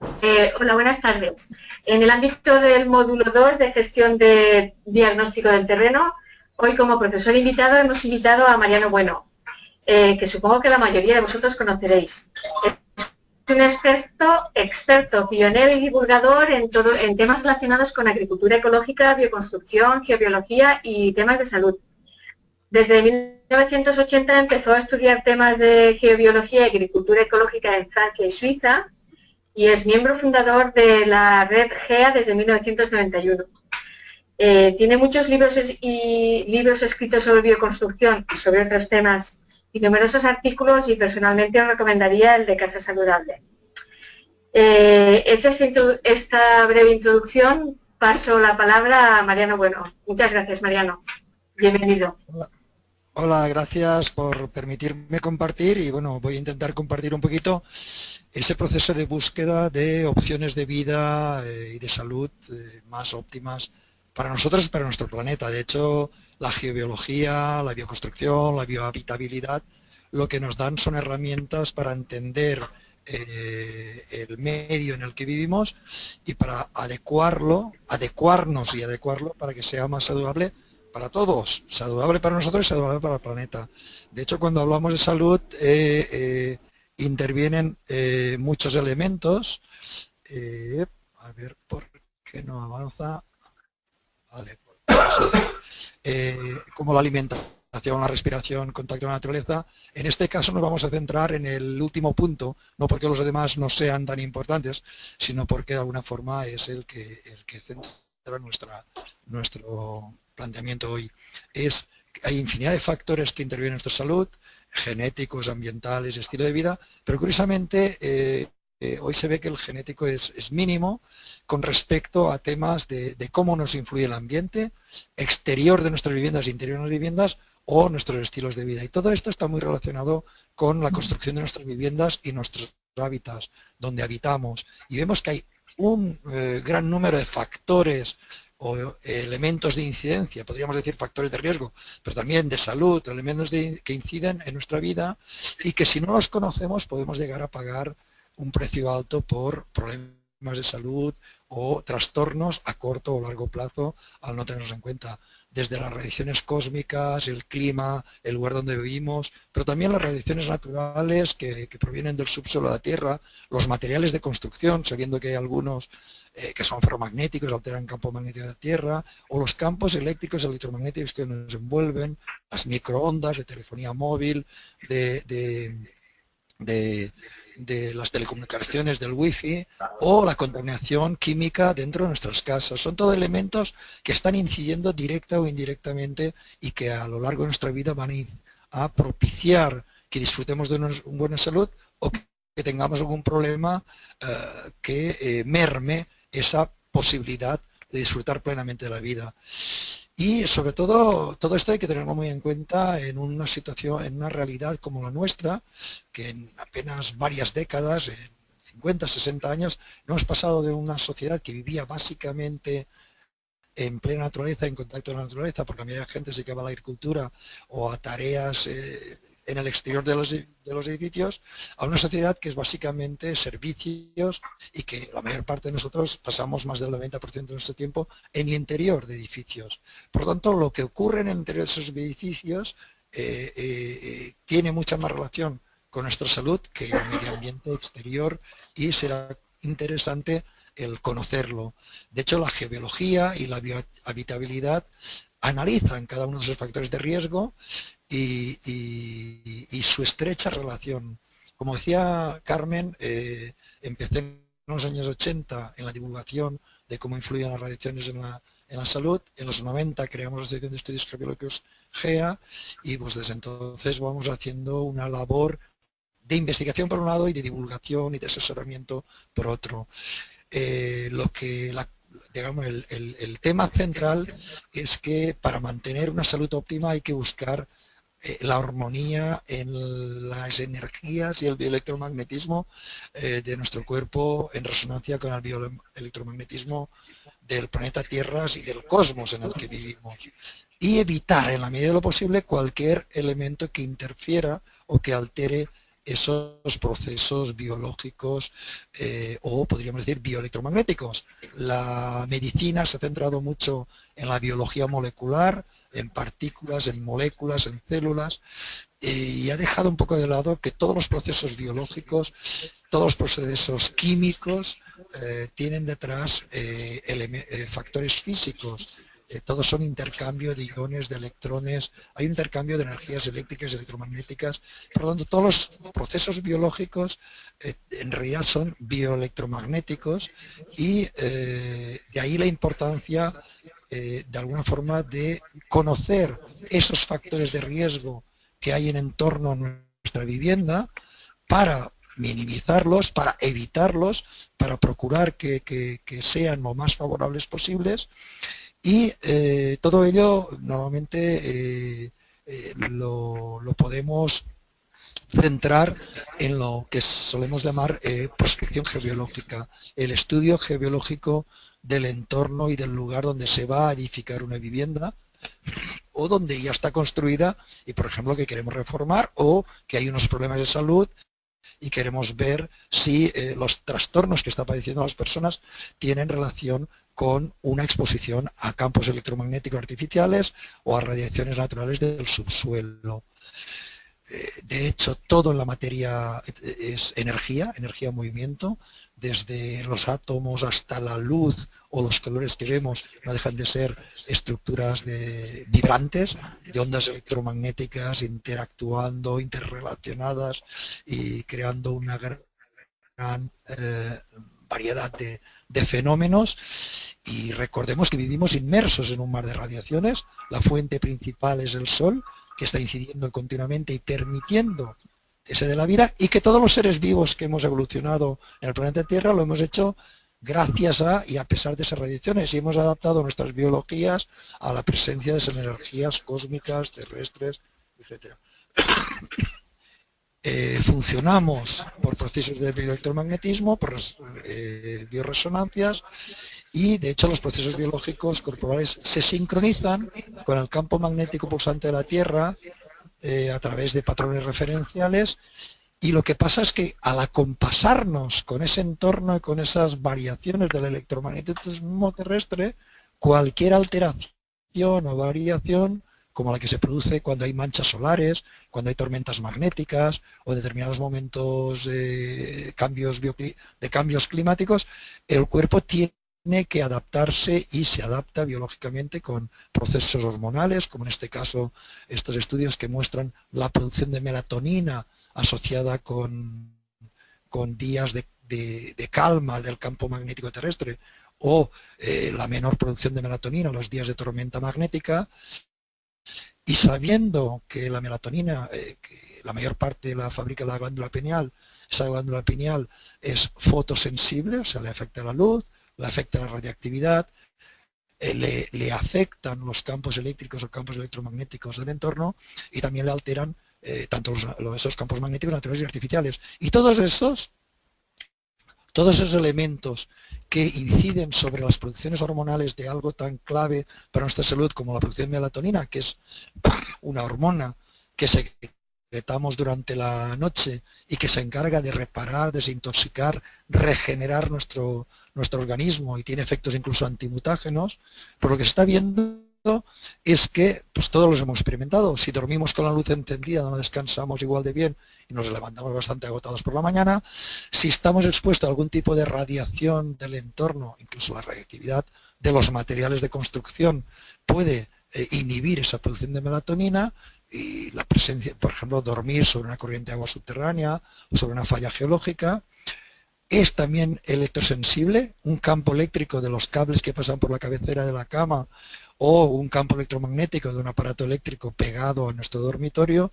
Hola, buenas tardes. En el ámbito del módulo 2 de gestión de diagnóstico del terreno, hoy como profesor invitado hemos invitado a Mariano Bueno, que supongo que la mayoría de vosotros conoceréis. Es un experto, pionero y divulgador en temas relacionados con agricultura ecológica, bioconstrucción, geobiología y temas de salud. Desde 1980 empezó a estudiar temas de geobiología y agricultura ecológica en Francia y Suiza, y es miembro fundador de la red GEA desde 1991. Tiene muchos libros escritos sobre bioconstrucción y sobre otros temas y numerosos artículos, y personalmente os recomendaría el de Casa Saludable. Hecha esta breve introducción, paso la palabra a Mariano Bueno. Muchas gracias, Mariano. Bienvenido. Hola, hola, gracias por permitirme compartir y bueno, voy a intentar compartir un poquito ese proceso de búsqueda de opciones de vida y de salud más óptimas para nosotros y para nuestro planeta. De hecho, la geobiología, la bioconstrucción, la biohabitabilidad, lo que nos dan son herramientas para entender el medio en el que vivimos y para adecuarnos y adecuarlo para que sea más saludable para todos, saludable para nosotros y saludable para el planeta. De hecho, cuando hablamos de salud, intervienen muchos elementos. A ver por qué no avanza. Vale, como la alimentación, la respiración, contacto con la naturaleza. En este caso nos vamos a centrar en el último punto, no porque los demás no sean tan importantes, sino porque de alguna forma es el que centra nuestro planteamiento hoy. Hay infinidad de factores que intervienen en nuestra salud, genéticos, ambientales, estilo de vida, pero curiosamente hoy se ve que el genético es mínimo con respecto a temas de cómo nos influye el ambiente exterior de nuestras viviendas, interior de nuestras viviendas o nuestros estilos de vida. Y todo esto está muy relacionado con la construcción de nuestras viviendas y nuestros hábitats, donde habitamos. Y vemos que hay un gran número de factores o elementos de incidencia, podríamos decir factores de riesgo, pero también de salud, elementos que inciden en nuestra vida y que si no los conocemos podemos llegar a pagar un precio alto por problemas de salud o trastornos a corto o largo plazo al no tenerlos en cuenta. Desde las radiaciones cósmicas, el clima, el lugar donde vivimos, pero también las radiaciones naturales que provienen del subsuelo de la Tierra, los materiales de construcción, sabiendo que hay algunos que son ferromagnéticos, alteran el campo magnético de la Tierra, o los campos eléctricos electromagnéticos que nos envuelven, las microondas de telefonía móvil, de, de las telecomunicaciones, del wifi o la contaminación química dentro de nuestras casas. Son todos elementos que están incidiendo directa o indirectamente y que a lo largo de nuestra vida van a propiciar que disfrutemos de una buena salud o que tengamos algún problema que merme esa posibilidad de disfrutar plenamente de la vida. Y sobre todo esto hay que tenerlo muy en cuenta en una situación, en una realidad como la nuestra, que en apenas varias décadas, en 50, 60 años, hemos pasado de una sociedad que vivía básicamente en plena naturaleza, en contacto con la naturaleza, porque la mayoría de la gente se dedicaba a la agricultura o a tareas en el exterior de los edificios, a una sociedad que es básicamente servicios y que la mayor parte de nosotros pasamos más del 90% de nuestro tiempo en el interior de edificios. Por lo tanto, lo que ocurre en el interior de esos edificios tiene mucha más relación con nuestra salud que el medio ambiente exterior y será interesante el conocerlo. De hecho, la geobiología y la biohabitabilidad analizan cada uno de esos factores de riesgo y su estrecha relación. Como decía Carmen, empecé en los años 80 en la divulgación de cómo influyen las radiaciones en la salud. En los 90 creamos la sección de estudios geobiológicos GEA y pues desde entonces vamos haciendo una labor de investigación por un lado y de divulgación y de asesoramiento por otro. Digamos, el tema central es que para mantener una salud óptima hay que buscar la armonía en las energías y el bioelectromagnetismo de nuestro cuerpo en resonancia con el bioelectromagnetismo del planeta Tierra y del cosmos en el que vivimos. Y evitar en la medida de lo posible cualquier elemento que interfiera o que altere esos procesos biológicos o podríamos decir bioelectromagnéticos. La medicina se ha centrado mucho en la biología molecular, en partículas, en moléculas, en células, y ha dejado un poco de lado que todos los procesos biológicos, todos los procesos químicos tienen detrás factores físicos. Todos son intercambio de iones, de electrones, hay un intercambio de energías eléctricas y electromagnéticas. Por lo tanto, todos los procesos biológicos en realidad son bioelectromagnéticos y de ahí la importancia, de alguna forma, de conocer esos factores de riesgo que hay en entorno a nuestra vivienda para minimizarlos, para evitarlos, para procurar que sean lo más favorables posibles. Y todo ello normalmente lo podemos centrar en lo que solemos llamar prospección geobiológica, el estudio geobiológico del entorno y del lugar donde se va a edificar una vivienda o donde ya está construida y, por ejemplo, que queremos reformar o que hay unos problemas de salud y queremos ver si los trastornos que están padeciendo las personas tienen relación con una exposición a campos electromagnéticos artificiales o a radiaciones naturales del subsuelo. De hecho, todo en la materia es energía, energía en movimiento, desde los átomos hasta la luz o los colores que vemos no dejan de ser estructuras vibrantes, de ondas electromagnéticas interactuando, interrelacionadas y creando una gran variedad de fenómenos. Y recordemos que vivimos inmersos en un mar de radiaciones. La fuente principal es el Sol, que está incidiendo continuamente y permitiendo que se dé la vida, y que todos los seres vivos que hemos evolucionado en el planeta Tierra lo hemos hecho gracias a y a pesar de esas radiaciones, y hemos adaptado nuestras biologías a la presencia de esas energías cósmicas, terrestres, etc. Funcionamos por procesos de bioelectromagnetismo, por bioresonancias, y de hecho los procesos biológicos corporales se sincronizan con el campo magnético pulsante de la Tierra a través de patrones referenciales, y lo que pasa es que al acompasarnos con ese entorno y con esas variaciones del electromagnetismo terrestre, cualquier alteración o variación como la que se produce cuando hay manchas solares, cuando hay tormentas magnéticas o en determinados momentos de cambios climáticos, el cuerpo tiene que adaptarse y se adapta biológicamente con procesos hormonales, como en este caso estos estudios que muestran la producción de melatonina asociada con días de calma del campo magnético terrestre o la menor producción de melatonina en los días de tormenta magnética. Y sabiendo que la melatonina, que la mayor parte la fabrica la glándula pineal, esa glándula pineal es fotosensible, o sea, le afecta la luz, le afecta la radiactividad, le afectan los campos eléctricos o campos electromagnéticos del entorno y también le alteran tanto esos campos magnéticos naturales y artificiales. Y todos esos elementos que inciden sobre las producciones hormonales de algo tan clave para nuestra salud como la producción de melatonina, que es una hormona que secretamos durante la noche y que se encarga de reparar, desintoxicar, regenerar nuestro organismo y tiene efectos incluso antimutágenos, por lo que se está viendo es que pues todos los hemos experimentado. Si dormimos con la luz encendida no descansamos igual de bien y nos levantamos bastante agotados por la mañana. Si estamos expuestos a algún tipo de radiación del entorno, incluso la radiactividad de los materiales de construcción puede inhibir esa producción de melatonina, y la presencia, por ejemplo, dormir sobre una corriente de agua subterránea o sobre una falla geológica. Es también electrosensible, un campo eléctrico de los cables que pasan por la cabecera de la cama o un campo electromagnético de un aparato eléctrico pegado a nuestro dormitorio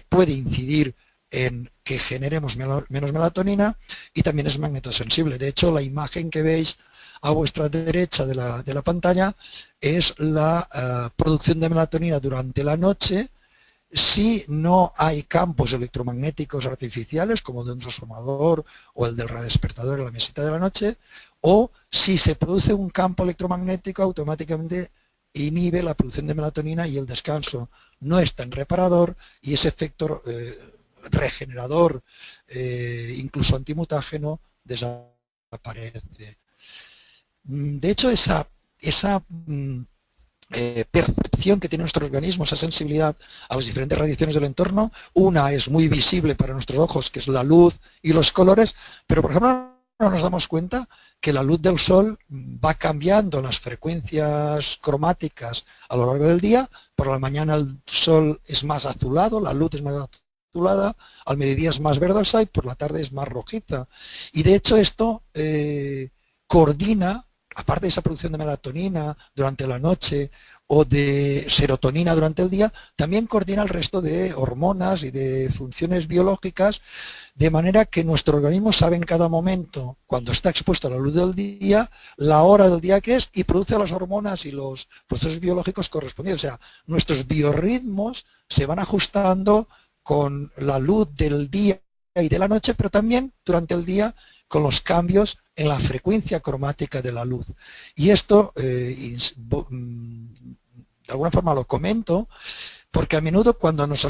puede incidir en que generemos menos melatonina, y también es magnetosensible. De hecho, la imagen que veis a vuestra derecha de la pantalla es la producción de melatonina durante la noche si no hay campos electromagnéticos artificiales como el de un transformador o el del radiodespertador en la mesita de la noche, o si se produce un campo electromagnético automáticamente inhibe la producción de melatonina y el descanso no es tan reparador, y ese efecto regenerador, incluso antimutágeno, desaparece. De hecho, esa percepción que tiene nuestro organismo, esa sensibilidad a las diferentes radiaciones del entorno, una es muy visible para nuestros ojos, que es la luz y los colores, pero por ejemplo no nos damos cuenta que la luz del sol va cambiando las frecuencias cromáticas a lo largo del día. Por la mañana el sol es más azulado, la luz es más azulada, al mediodía es más verdosa y por la tarde es más rojiza. Y de hecho esto coordina, aparte de esa producción de melatonina durante la noche o de serotonina durante el día, también coordina el resto de hormonas y de funciones biológicas, de manera que nuestro organismo sabe en cada momento, cuando está expuesto a la luz del día, la hora del día que es y produce las hormonas y los procesos biológicos correspondientes. O sea, nuestros biorritmos se van ajustando con la luz del día y de la noche, pero también durante el día con los cambios en la frecuencia cromática de la luz. Y esto, de alguna forma lo comento, porque a menudo cuando nos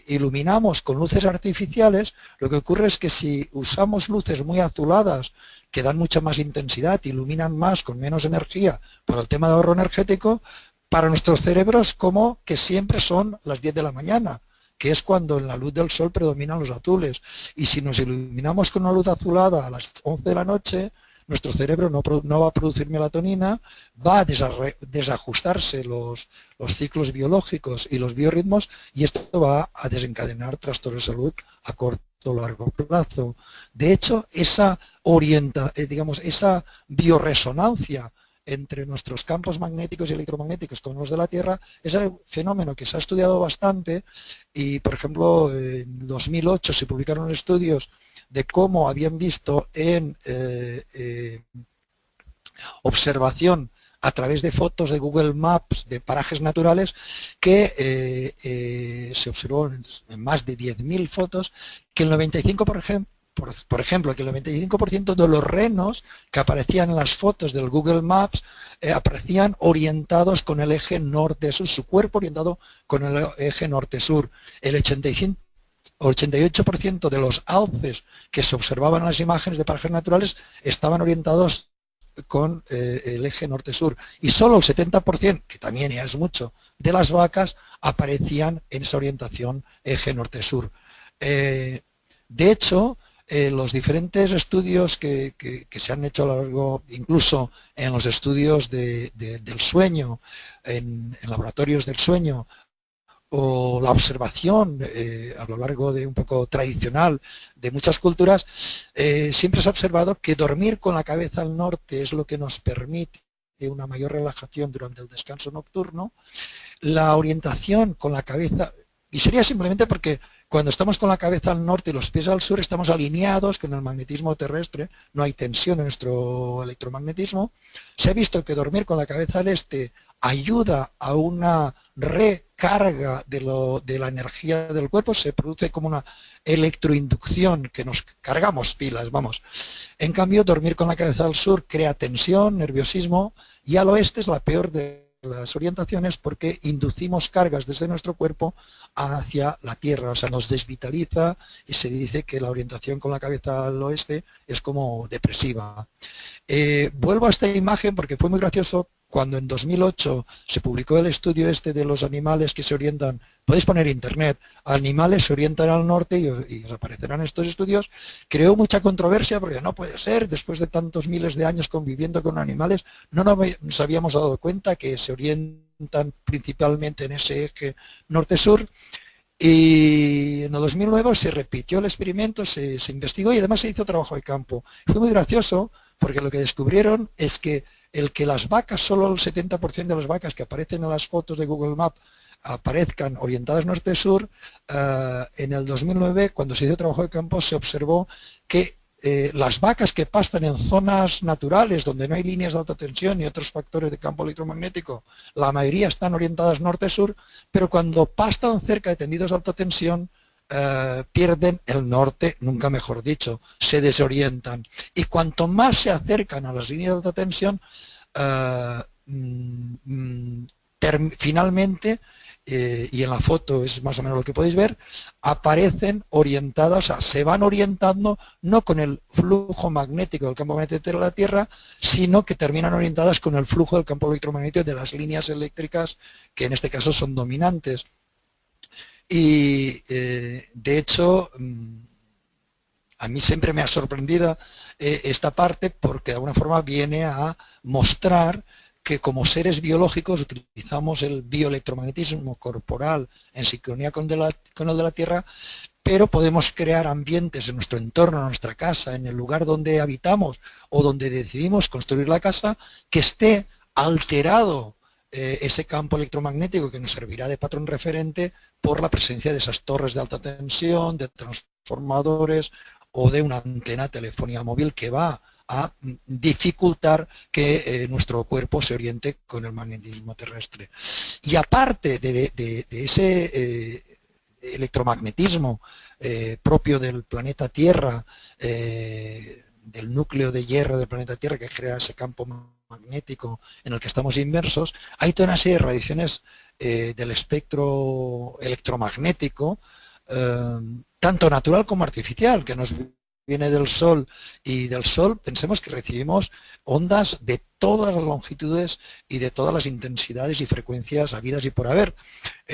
iluminamos con luces artificiales, lo que ocurre es que si usamos luces muy azuladas, que dan mucha más intensidad, iluminan más con menos energía por el tema de ahorro energético, para nuestros cerebros como que siempre son las 10 de la mañana, que es cuando en la luz del sol predominan los azules. Y si nos iluminamos con una luz azulada a las 11 de la noche, nuestro cerebro no va a producir melatonina, va a desajustarse los ciclos biológicos y los biorritmos, y esto va a desencadenar trastornos de salud a corto o largo plazo. De hecho, esa esa biorresonancia entre nuestros campos magnéticos y electromagnéticos con los de la Tierra es un fenómeno que se ha estudiado bastante y, por ejemplo, en 2008 se publicaron estudios de cómo habían visto en observación a través de fotos de Google Maps de parajes naturales que se observó en más de 10.000 fotos que el 95%, por ejemplo, que el 95% de los renos que aparecían en las fotos del Google Maps aparecían orientados con el eje norte-sur, su cuerpo orientado con el eje norte-sur. El 88% de los alces que se observaban en las imágenes de parajes naturales estaban orientados con el eje norte-sur. Y solo el 70%, que también ya es mucho, de las vacas aparecían en esa orientación eje norte-sur. De hecho, los diferentes estudios que se han hecho a lo largo, incluso en los estudios del sueño, en laboratorios del sueño, o la observación a lo largo de un poco tradicional de muchas culturas, siempre se ha observado que dormir con la cabeza al norte es lo que nos permite una mayor relajación durante el descanso nocturno. La orientación con la cabeza, y sería simplemente porque cuando estamos con la cabeza al norte y los pies al sur estamos alineados con el magnetismo terrestre, no hay tensión en nuestro electromagnetismo. Se ha visto que dormir con la cabeza al este ayuda a una recarga de la energía del cuerpo, se produce como una electroinducción, que nos cargamos pilas, vamos. En cambio, dormir con la cabeza al sur crea tensión, nerviosismo, y al oeste es la peor de las orientaciones porque inducimos cargas desde nuestro cuerpo hacia la Tierra, o sea, nos desvitaliza y se dice que la orientación con la cabeza al oeste es como depresiva. Vuelvo a esta imagen porque fue muy gracioso cuando en 2008 se publicó el estudio este de los animales que se orientan, podéis poner internet, animales se orientan al norte y os aparecerán estos estudios. Creó mucha controversia porque no puede ser, después de tantos miles de años conviviendo con animales, no nos habíamos dado cuenta que se orientan principalmente en ese eje norte-sur. Y en el 2009 se repitió el experimento, se investigó y además se hizo trabajo de campo. Fue muy gracioso porque lo que descubrieron es que el que las vacas, solo el 70% de las vacas que aparecen en las fotos de Google Maps aparezcan orientadas norte-sur, en el 2009, cuando se hizo trabajo de campo, se observó que las vacas que pastan en zonas naturales donde no hay líneas de alta tensión ni otros factores de campo electromagnético, la mayoría están orientadas norte-sur, pero cuando pastan cerca de tendidos de alta tensión, pierden el norte, nunca mejor dicho, se desorientan. Y cuanto más se acercan a las líneas de alta tensión, finalmente y en la foto es más o menos lo que podéis ver, aparecen orientadas, o sea, se van orientando no con el flujo magnético del campo magnético de la Tierra, sino que terminan orientadas con el flujo del campo electromagnético de las líneas eléctricas, que en este caso son dominantes. Y de hecho, a mí siempre me ha sorprendido esta parte, porque de alguna forma viene a mostrar que como seres biológicos utilizamos el bioelectromagnetismo corporal en sincronía con el de la Tierra, pero podemos crear ambientes en nuestro entorno, en nuestra casa, en el lugar donde habitamos o donde decidimos construir la casa, que esté alterado ese campo electromagnético, que nos servirá de patrón referente por la presencia de esas torres de alta tensión, de transformadores o de una antena de telefonía móvil que va a dificultar que nuestro cuerpo se oriente con el magnetismo terrestre. Y aparte de ese electromagnetismo propio del planeta Tierra, del núcleo de hierro del planeta Tierra, que crea ese campo magnético en el que estamos inmersos, hay toda una serie de radiaciones del espectro electromagnético, tanto natural como artificial, que nos viene del Sol, y del Sol pensemos que recibimos ondas de todas las longitudes y de todas las intensidades y frecuencias habidas y por haber,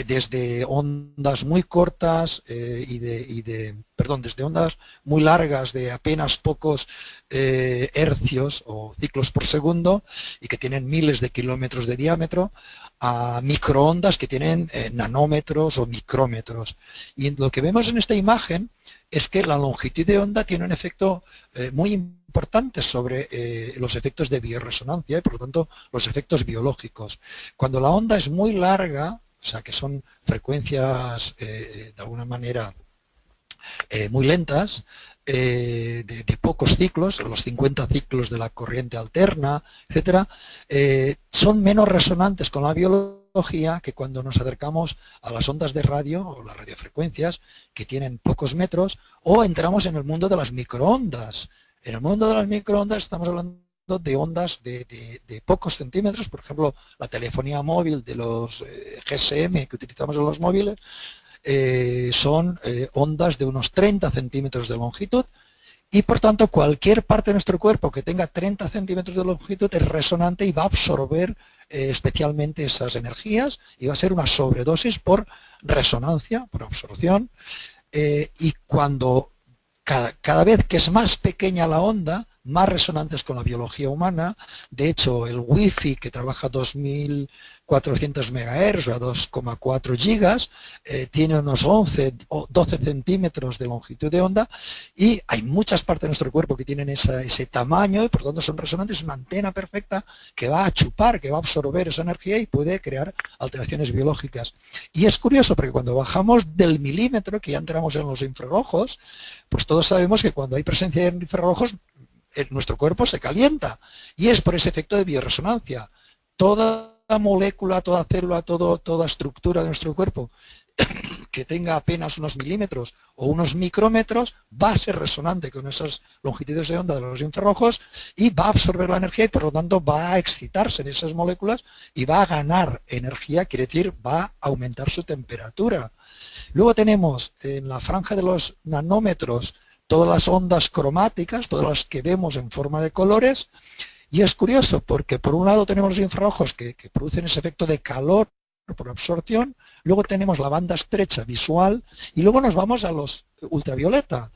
desde ondas muy cortas desde ondas muy largas de apenas pocos hercios o ciclos por segundo y que tienen miles de kilómetros de diámetro, a microondas que tienen nanómetros o micrómetros. Y lo que vemos en esta imagen es que la longitud de onda tiene un efecto muy importante sobre los efectos de biorresonancia y por lo tanto los efectos biológicos. Cuando la onda es muy larga, o sea que son frecuencias de alguna manera muy lentas, de pocos ciclos, los 50 ciclos de la corriente alterna, etcétera, son menos resonantes con la biología que cuando nos acercamos a las ondas de radio o las radiofrecuencias, que tienen pocos metros, o entramos en el mundo de las microondas. En el mundo de las microondas estamos hablando de ondas de pocos centímetros, por ejemplo, la telefonía móvil de los GSM que utilizamos en los móviles, son ondas de unos 30 centímetros de longitud, y por tanto cualquier parte de nuestro cuerpo que tenga 30 centímetros de longitud es resonante y va a absorber especialmente esas energías, y va a ser una sobredosis por resonancia, por absorción, y cuando cada vez que es más pequeña la onda, más resonantes con la biología humana. De hecho, el Wi-Fi, que trabaja a 2400 MHz o a 2,4 gigas, tiene unos 11 o 12 centímetros de longitud de onda, y hay muchas partes de nuestro cuerpo que tienen ese tamaño y por lo tanto son resonantes, una antena perfecta que va a chupar, que va a absorber esa energía y puede crear alteraciones biológicas. Y es curioso porque cuando bajamos del milímetro, que ya entramos en los infrarrojos, pues todos sabemos que cuando hay presencia de infrarrojos, nuestro cuerpo se calienta, y es por ese efecto de biorresonancia. Toda molécula, toda célula, toda estructura de nuestro cuerpo que tenga apenas unos milímetros o unos micrómetros va a ser resonante con esas longitudes de onda de los infrarrojos y va a absorber la energía, y por lo tanto va a excitarse en esas moléculas y va a ganar energía, quiere decir va a aumentar su temperatura. Luego tenemos en la franja de los nanómetros todas las ondas cromáticas, todas las que vemos en forma de colores, y es curioso porque por un lado tenemos los infrarrojos que producen ese efecto de calor por absorción, luego tenemos la banda estrecha visual y luego nos vamos a los ultravioleta.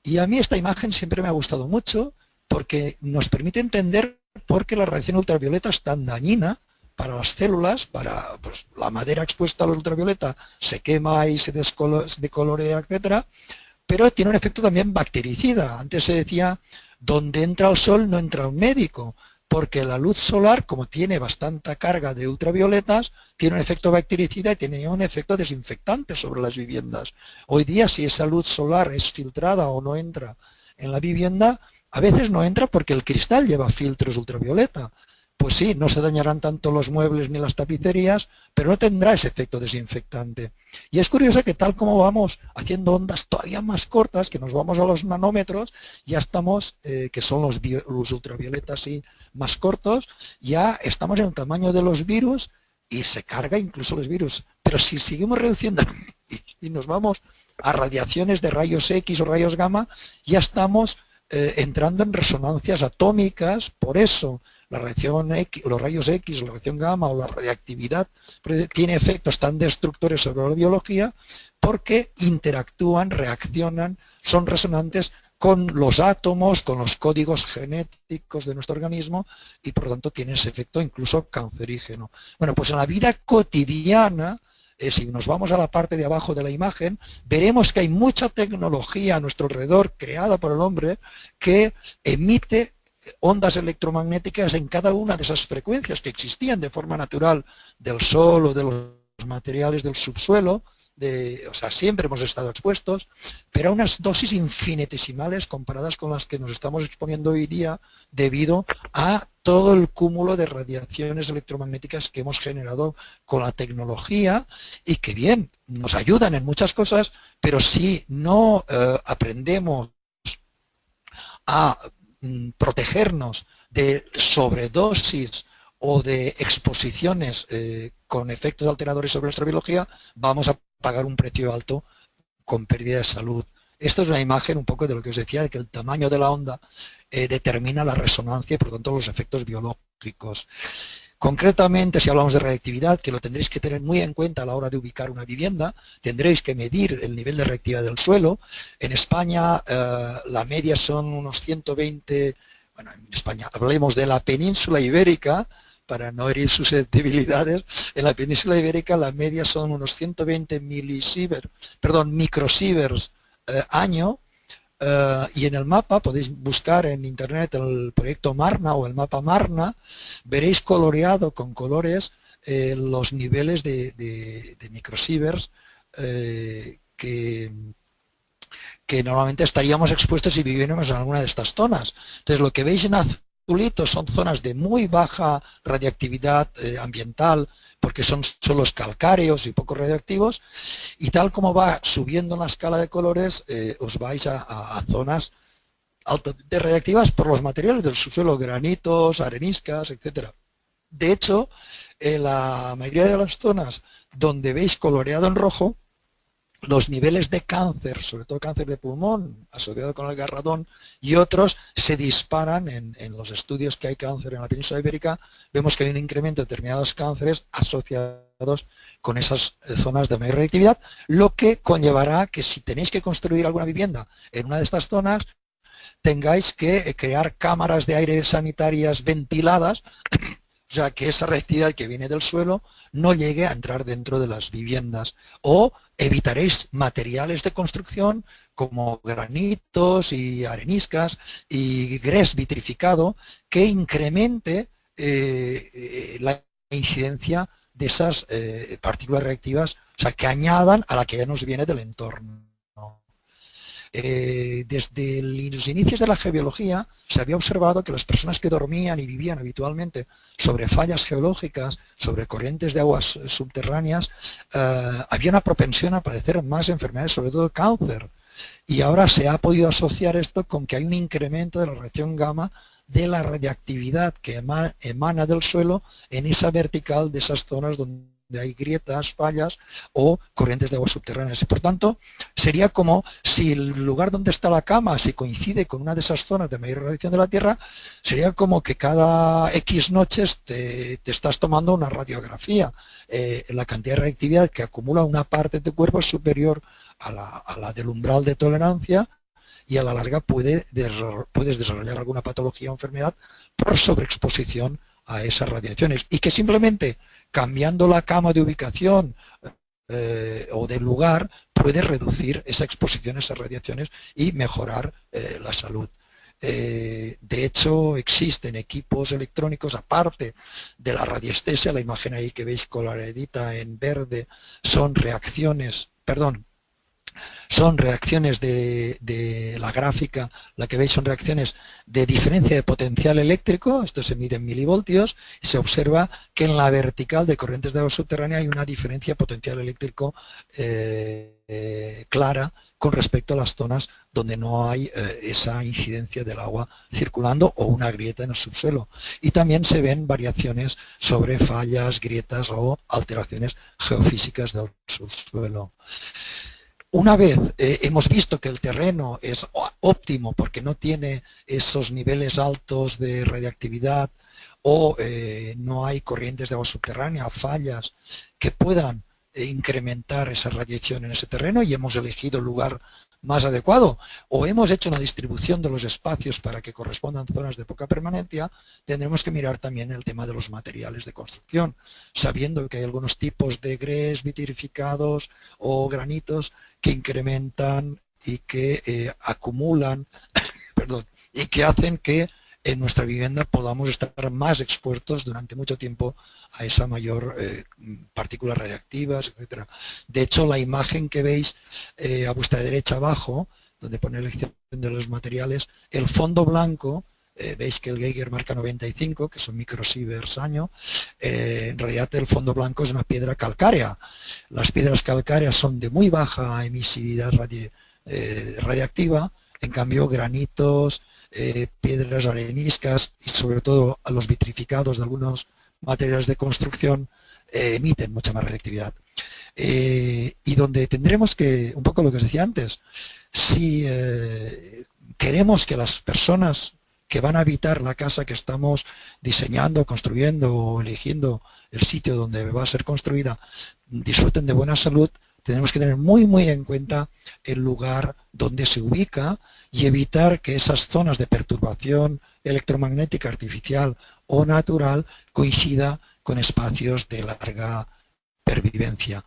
Y a mí esta imagen siempre me ha gustado mucho porque nos permite entender por qué la radiación ultravioleta es tan dañina para las células, para pues, la madera expuesta al ultravioleta se quema y se decolorea, etcétera, pero tiene un efecto también bactericida. Antes se decía, donde entra el sol no entra un médico, porque la luz solar, como tiene bastante carga de ultravioletas, tiene un efecto bactericida y tiene un efecto desinfectante sobre las viviendas. Hoy día, si esa luz solar es filtrada o no entra en la vivienda, a veces no entra porque el cristal lleva filtros ultravioleta. Pues sí, no se dañarán tanto los muebles ni las tapicerías, pero no tendrá ese efecto desinfectante. Y es curioso que tal como vamos haciendo ondas todavía más cortas, que nos vamos a los nanómetros, ya estamos, que son los ultravioletas más cortos, ya estamos en el tamaño de los virus, y se carga incluso los virus. Pero si seguimos reduciendo y nos vamos a radiaciones de rayos X o rayos gamma, ya estamos entrando en resonancias atómicas. Por eso la radiación X, los rayos X, la radiación gamma o la radiactividad tiene efectos tan destructores sobre la biología, porque interactúan, reaccionan, son resonantes con los átomos, con los códigos genéticos de nuestro organismo, y por lo tanto tiene ese efecto incluso cancerígeno. Bueno, pues en la vida cotidiana, si nos vamos a la parte de abajo de la imagen, veremos que hay mucha tecnología a nuestro alrededor creada por el hombre que emite ondas electromagnéticas en cada una de esas frecuencias que existían de forma natural del sol o de los materiales del subsuelo. O sea, siempre hemos estado expuestos, pero a unas dosis infinitesimales comparadas con las que nos estamos exponiendo hoy día debido a todo el cúmulo de radiaciones electromagnéticas que hemos generado con la tecnología, y que bien, nos ayudan en muchas cosas, pero si no aprendemos a protegernos de sobredosis o de exposiciones con efectos alteradores sobre nuestra biología, vamos a pagar un precio alto con pérdida de salud. Esta es una imagen un poco de lo que os decía, de que el tamaño de la onda determina la resonancia y por lo tanto los efectos biológicos. Concretamente, si hablamos de radiactividad, que lo tendréis que tener muy en cuenta a la hora de ubicar una vivienda, tendréis que medir el nivel de reactividad del suelo. En España la media son unos 120, bueno, en España hablemos de la península ibérica, para no herir susceptibilidades. En la península ibérica la media son unos 120 microsieverts año, y en el mapa, podéis buscar en internet el proyecto Marna o el mapa Marna, veréis coloreado con colores los niveles de microsieverts que normalmente estaríamos expuestos si viviéramos en alguna de estas zonas. Entonces lo que veis en azulitos son zonas de muy baja radiactividad ambiental, porque son suelos calcáreos y poco radioactivos, y tal como va subiendo en la escala de colores, os vais a zonas altamente radiactivas por los materiales del subsuelo, granitos, areniscas, etcétera. De hecho, en la mayoría de las zonas donde veis coloreado en rojo, los niveles de cáncer, sobre todo cáncer de pulmón, asociado con el garradón, y otros, se disparan en los estudios que hay cáncer en la península ibérica. Vemos que hay un incremento de determinados cánceres asociados con esas zonas de mayor radiactividad, lo que conllevará que si tenéis que construir alguna vivienda en una de estas zonas, tengáis que crear cámaras de aire sanitarias ventiladas, o sea, que esa reactividad que viene del suelo no llegue a entrar dentro de las viviendas. O evitaréis materiales de construcción como granitos y areniscas y grés vitrificado que incremente la incidencia de esas partículas reactivas, o sea, que añadan a la que ya nos viene del entorno. Desde los inicios de la geobiología se había observado que las personas que dormían y vivían habitualmente sobre fallas geológicas, sobre corrientes de aguas subterráneas, había una propensión a padecer más enfermedades, sobre todo cáncer. Y ahora se ha podido asociar esto con que hay un incremento de la radiación gamma, de la radiactividad que emana del suelo en esa vertical de esas zonas donde hay grietas, fallas o corrientes de aguas subterráneas. Y por tanto, sería como si el lugar donde está la cama, si coincide con una de esas zonas de mayor radiación de la Tierra, sería como que cada X noches te estás tomando una radiografía. La cantidad de radiactividad que acumula una parte de tu cuerpo es superior a la del umbral de tolerancia, y a la larga puedes desarrollar alguna patología o enfermedad por sobreexposición a esas radiaciones, y que simplemente cambiando la cama de ubicación o del lugar puede reducir esa exposición a esas radiaciones y mejorar la salud. De hecho, existen equipos electrónicos, aparte de la radiestesia, la imagen ahí que veis coloradita en verde son son reacciones de la gráfica, la que veis son reacciones de diferencia de potencial eléctrico, esto se mide en milivoltios, y se observa que en la vertical de corrientes de agua subterránea hay una diferencia de potencial eléctrico clara con respecto a las zonas donde no hay esa incidencia del agua circulando o una grieta en el subsuelo. Y también se ven variaciones sobre fallas, grietas o alteraciones geofísicas del subsuelo. Una vez hemos visto que el terreno es óptimo porque no tiene esos niveles altos de radiactividad o no hay corrientes de agua subterránea, fallas que puedan incrementar esa radiación en ese terreno y hemos elegido el lugar más adecuado, o hemos hecho una distribución de los espacios para que correspondan zonas de poca permanencia, tendremos que mirar también el tema de los materiales de construcción, sabiendo que hay algunos tipos de grés vitrificados o granitos que incrementan y que acumulan, perdón, y que hacen que en nuestra vivienda podamos estar más expuestos durante mucho tiempo a esa mayor partículas radiactivas, etcétera. De hecho, la imagen que veis a vuestra derecha abajo, donde pone elección de los materiales, el fondo blanco, veis que el Geiger marca 95, que son microsieverts año, en realidad el fondo blanco es una piedra calcárea. Las piedras calcáreas son de muy baja emisividad radiactiva, en cambio granitos, piedras areniscas y sobre todo a los vitrificados de algunos materiales de construcción emiten mucha más radiactividad. Y donde tendremos que, un poco lo que os decía antes, si queremos que las personas que van a habitar la casa que estamos diseñando, construyendo o eligiendo el sitio donde va a ser construida, disfruten de buena salud, tenemos que tener muy en cuenta el lugar donde se ubica y evitar que esas zonas de perturbación electromagnética artificial o natural coincida con espacios de larga pervivencia.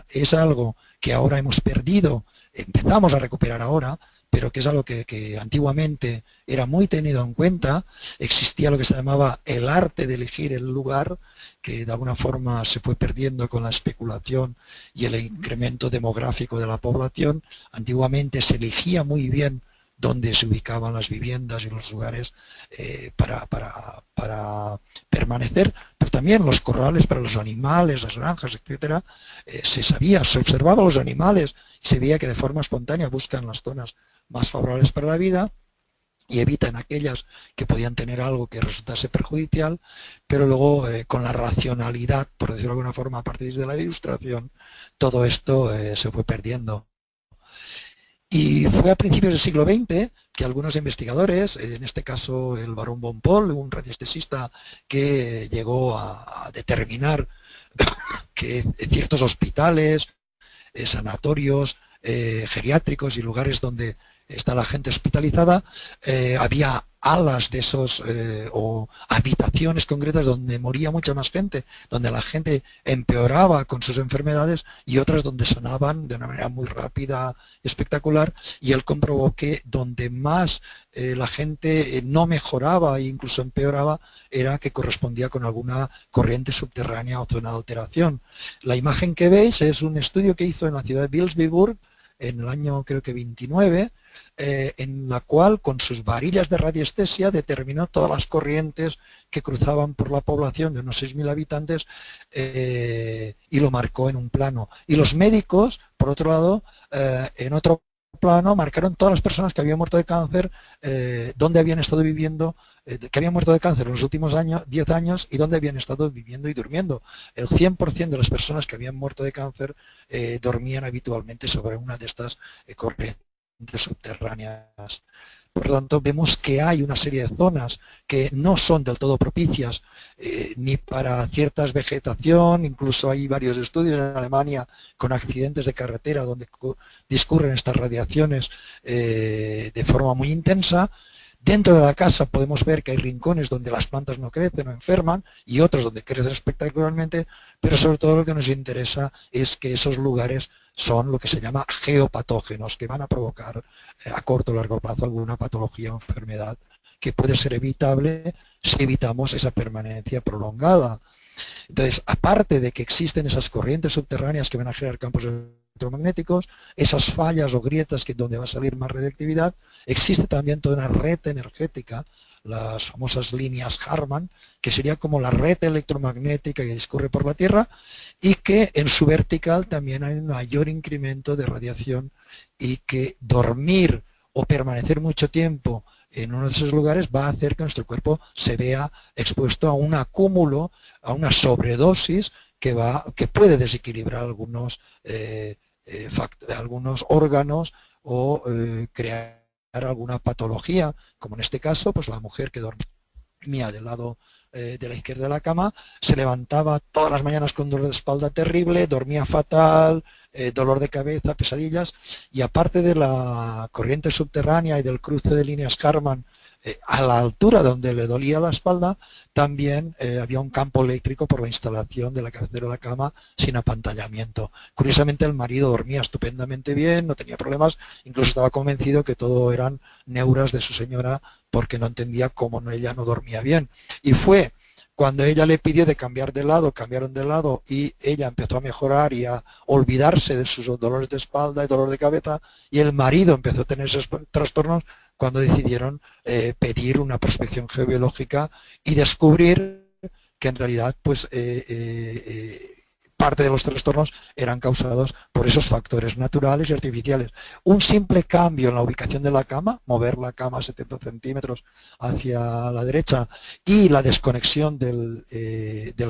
Es algo que ahora hemos perdido, empezamos a recuperar ahora, pero que es algo que antiguamente era muy tenido en cuenta. Existía lo que se llamaba el arte de elegir el lugar, que de alguna forma se fue perdiendo con la especulación y el incremento demográfico de la población. Antiguamente se elegía muy bien dónde se ubicaban las viviendas y los lugares para permanecer, pero también los corrales para los animales, las granjas, etcétera. Se observaba a los animales y se veía que de forma espontánea buscan las zonas más favorables para la vida y evitan aquellas que podían tener algo que resultase perjudicial, pero luego con la racionalidad, por decirlo de alguna forma, a partir de la ilustración, todo esto se fue perdiendo. Y fue a principios del siglo XX que algunos investigadores, en este caso el barón von Paul, un radiestesista que llegó a determinar que ciertos hospitales, sanatorios, geriátricos y lugares donde está la gente hospitalizada, había alas de esos o habitaciones concretas donde moría mucha más gente, donde la gente empeoraba con sus enfermedades y otras donde sanaban de una manera muy rápida, espectacular, y él comprobó que donde más la gente no mejoraba e incluso empeoraba era que correspondía con alguna corriente subterránea o zona de alteración. La imagen que veis es un estudio que hizo en la ciudad de Wilhelmsburg en el año creo que 29, en la cual con sus varillas de radiestesia determinó todas las corrientes que cruzaban por la población de unos 6.000 habitantes y lo marcó en un plano. Y los médicos, por otro lado, en otro plano marcaron todas las personas que habían muerto de cáncer, dónde habían estado viviendo, que habían muerto de cáncer en los últimos 10 años y dónde habían estado viviendo y durmiendo. El 100% de las personas que habían muerto de cáncer dormían habitualmente sobre una de estas corrientes subterráneas. Por lo tanto, vemos que hay una serie de zonas que no son del todo propicias ni para ciertas vegetación, incluso hay varios estudios en Alemania con accidentes de carretera donde discurren estas radiaciones de forma muy intensa. Dentro de la casa podemos ver que hay rincones donde las plantas no crecen o enferman y otros donde crecen espectacularmente, pero sobre todo lo que nos interesa es que esos lugares son lo que se llama geopatógenos, que van a provocar a corto o largo plazo alguna patología o enfermedad que puede ser evitable si evitamos esa permanencia prolongada. Entonces, aparte de que existen esas corrientes subterráneas que van a generar campos electromagnéticos, esas fallas o grietas que donde va a salir más radiactividad. Existe también toda una red energética, las famosas líneas Harman, que sería como la red electromagnética que discurre por la Tierra y que en su vertical también hay un mayor incremento de radiación, y que dormir o permanecer mucho tiempo en uno de esos lugares va a hacer que nuestro cuerpo se vea expuesto a un acúmulo, a una sobredosis que puede desequilibrar algunos órganos o crear alguna patología, como en este caso, pues la mujer que dormía del lado de la izquierda de la cama, se levantaba todas las mañanas con dolor de espalda terrible, dormía fatal, dolor de cabeza, pesadillas, y aparte de la corriente subterránea y del cruce de líneas Karman a la altura donde le dolía la espalda, también había un campo eléctrico por la instalación de la cabecera de la cama sin apantallamiento. Curiosamente el marido dormía estupendamente bien, no tenía problemas, incluso estaba convencido que todo eran neuras de su señora, porque no entendía cómo ella no dormía bien. Y fue cuando ella le pidió de cambiar de lado, cambiaron de lado y ella empezó a mejorar y a olvidarse de sus dolores de espalda y dolor de cabeza, y el marido empezó a tener esos trastornos, cuando decidieron pedir una prospección geobiológica y descubrir que en realidad pues parte de los trastornos eran causados por esos factores naturales y artificiales. Un simple cambio en la ubicación de la cama, mover la cama 70 centímetros hacia la derecha, y la desconexión del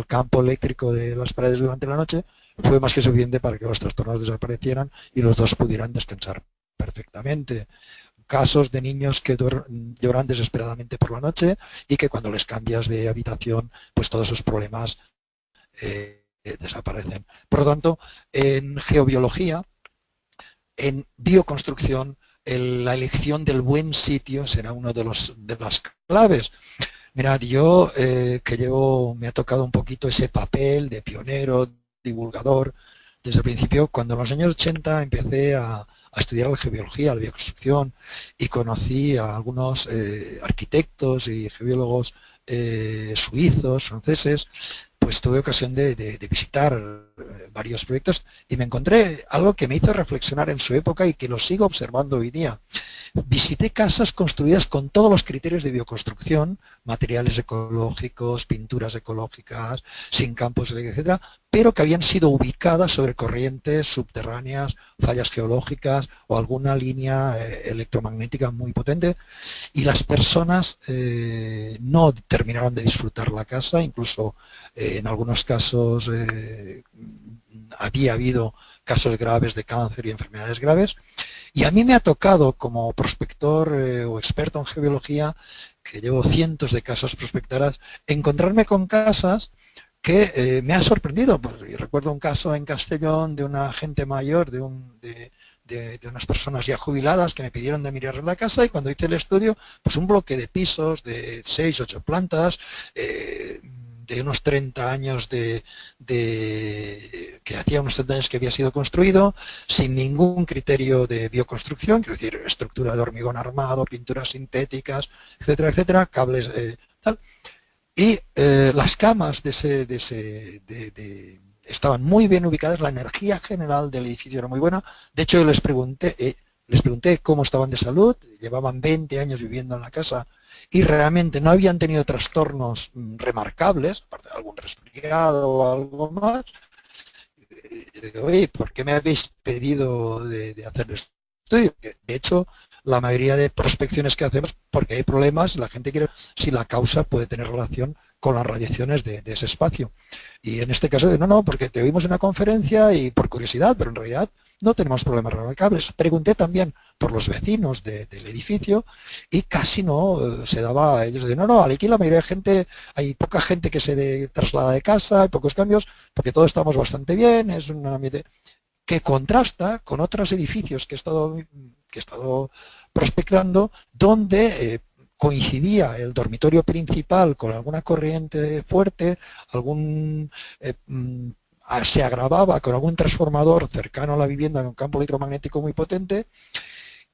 campo eléctrico de las paredes durante la noche, fue más que suficiente para que los trastornos desaparecieran y los dos pudieran descansar perfectamente. Casos de niños que lloran desesperadamente por la noche y que cuando les cambias de habitación, pues todos esos problemas desaparecen. Por lo tanto, en geobiología, en bioconstrucción, la elección del buen sitio será uno de las claves. Mirad, yo me ha tocado un poquito ese papel de pionero, divulgador. Desde el principio, cuando en los años 80 empecé a estudiar la geobiología, la bioconstrucción, y conocí a algunos arquitectos y geobiólogos suizos, franceses, pues tuve ocasión de visitar varios proyectos y me encontré algo que me hizo reflexionar en su época y que lo sigo observando hoy día. Visité casas construidas con todos los criterios de bioconstrucción, materiales ecológicos, pinturas ecológicas, sin campos, etcétera, pero que habían sido ubicadas sobre corrientes subterráneas, fallas geológicas o alguna línea electromagnética muy potente, y las personas no terminaron de disfrutar la casa, incluso en algunos casos había habido casos graves de cáncer y enfermedades graves. Y a mí me ha tocado, como prospector o experto en geobiología, que llevo cientos de casas prospectadas, encontrarme con casas que me ha sorprendido. Pues, recuerdo un caso en Castellón de una gente mayor, de unas personas ya jubiladas, que me pidieron de mirar la casa, y cuando hice el estudio, pues un bloque de pisos de 6, 8 plantas, de unos 30 años que hacía unos 30 años que había sido construido, sin ningún criterio de bioconstrucción, quiero decir, estructura de hormigón armado, pinturas sintéticas, etcétera, etcétera, cables, tal. Y las camas estaban muy bien ubicadas, la energía general del edificio era muy buena. De hecho, les pregunté cómo estaban de salud, llevaban 20 años viviendo en la casa y realmente no habían tenido trastornos remarcables, aparte de algún resfriado o algo más. Y digo, oye, ¿por qué me habéis pedido de hacer el estudio? De hecho, la mayoría de prospecciones que hacemos, porque hay problemas, la gente quiere si la causa puede tener relación con las radiaciones de ese espacio. Y en este caso, no, porque te oímos en una conferencia y por curiosidad, pero en realidad no tenemos problemas remarcables. Pregunté también por los vecinos del edificio y casi no se daba. Ellos decían, no, aquí la mayoría de gente, hay poca gente que se traslada de casa, hay pocos cambios, porque todos estamos bastante bien, es un ambiente que contrasta con otros edificios que he estado prospectando, donde coincidía el dormitorio principal con alguna corriente fuerte, se agravaba con algún transformador cercano a la vivienda con un campo electromagnético muy potente,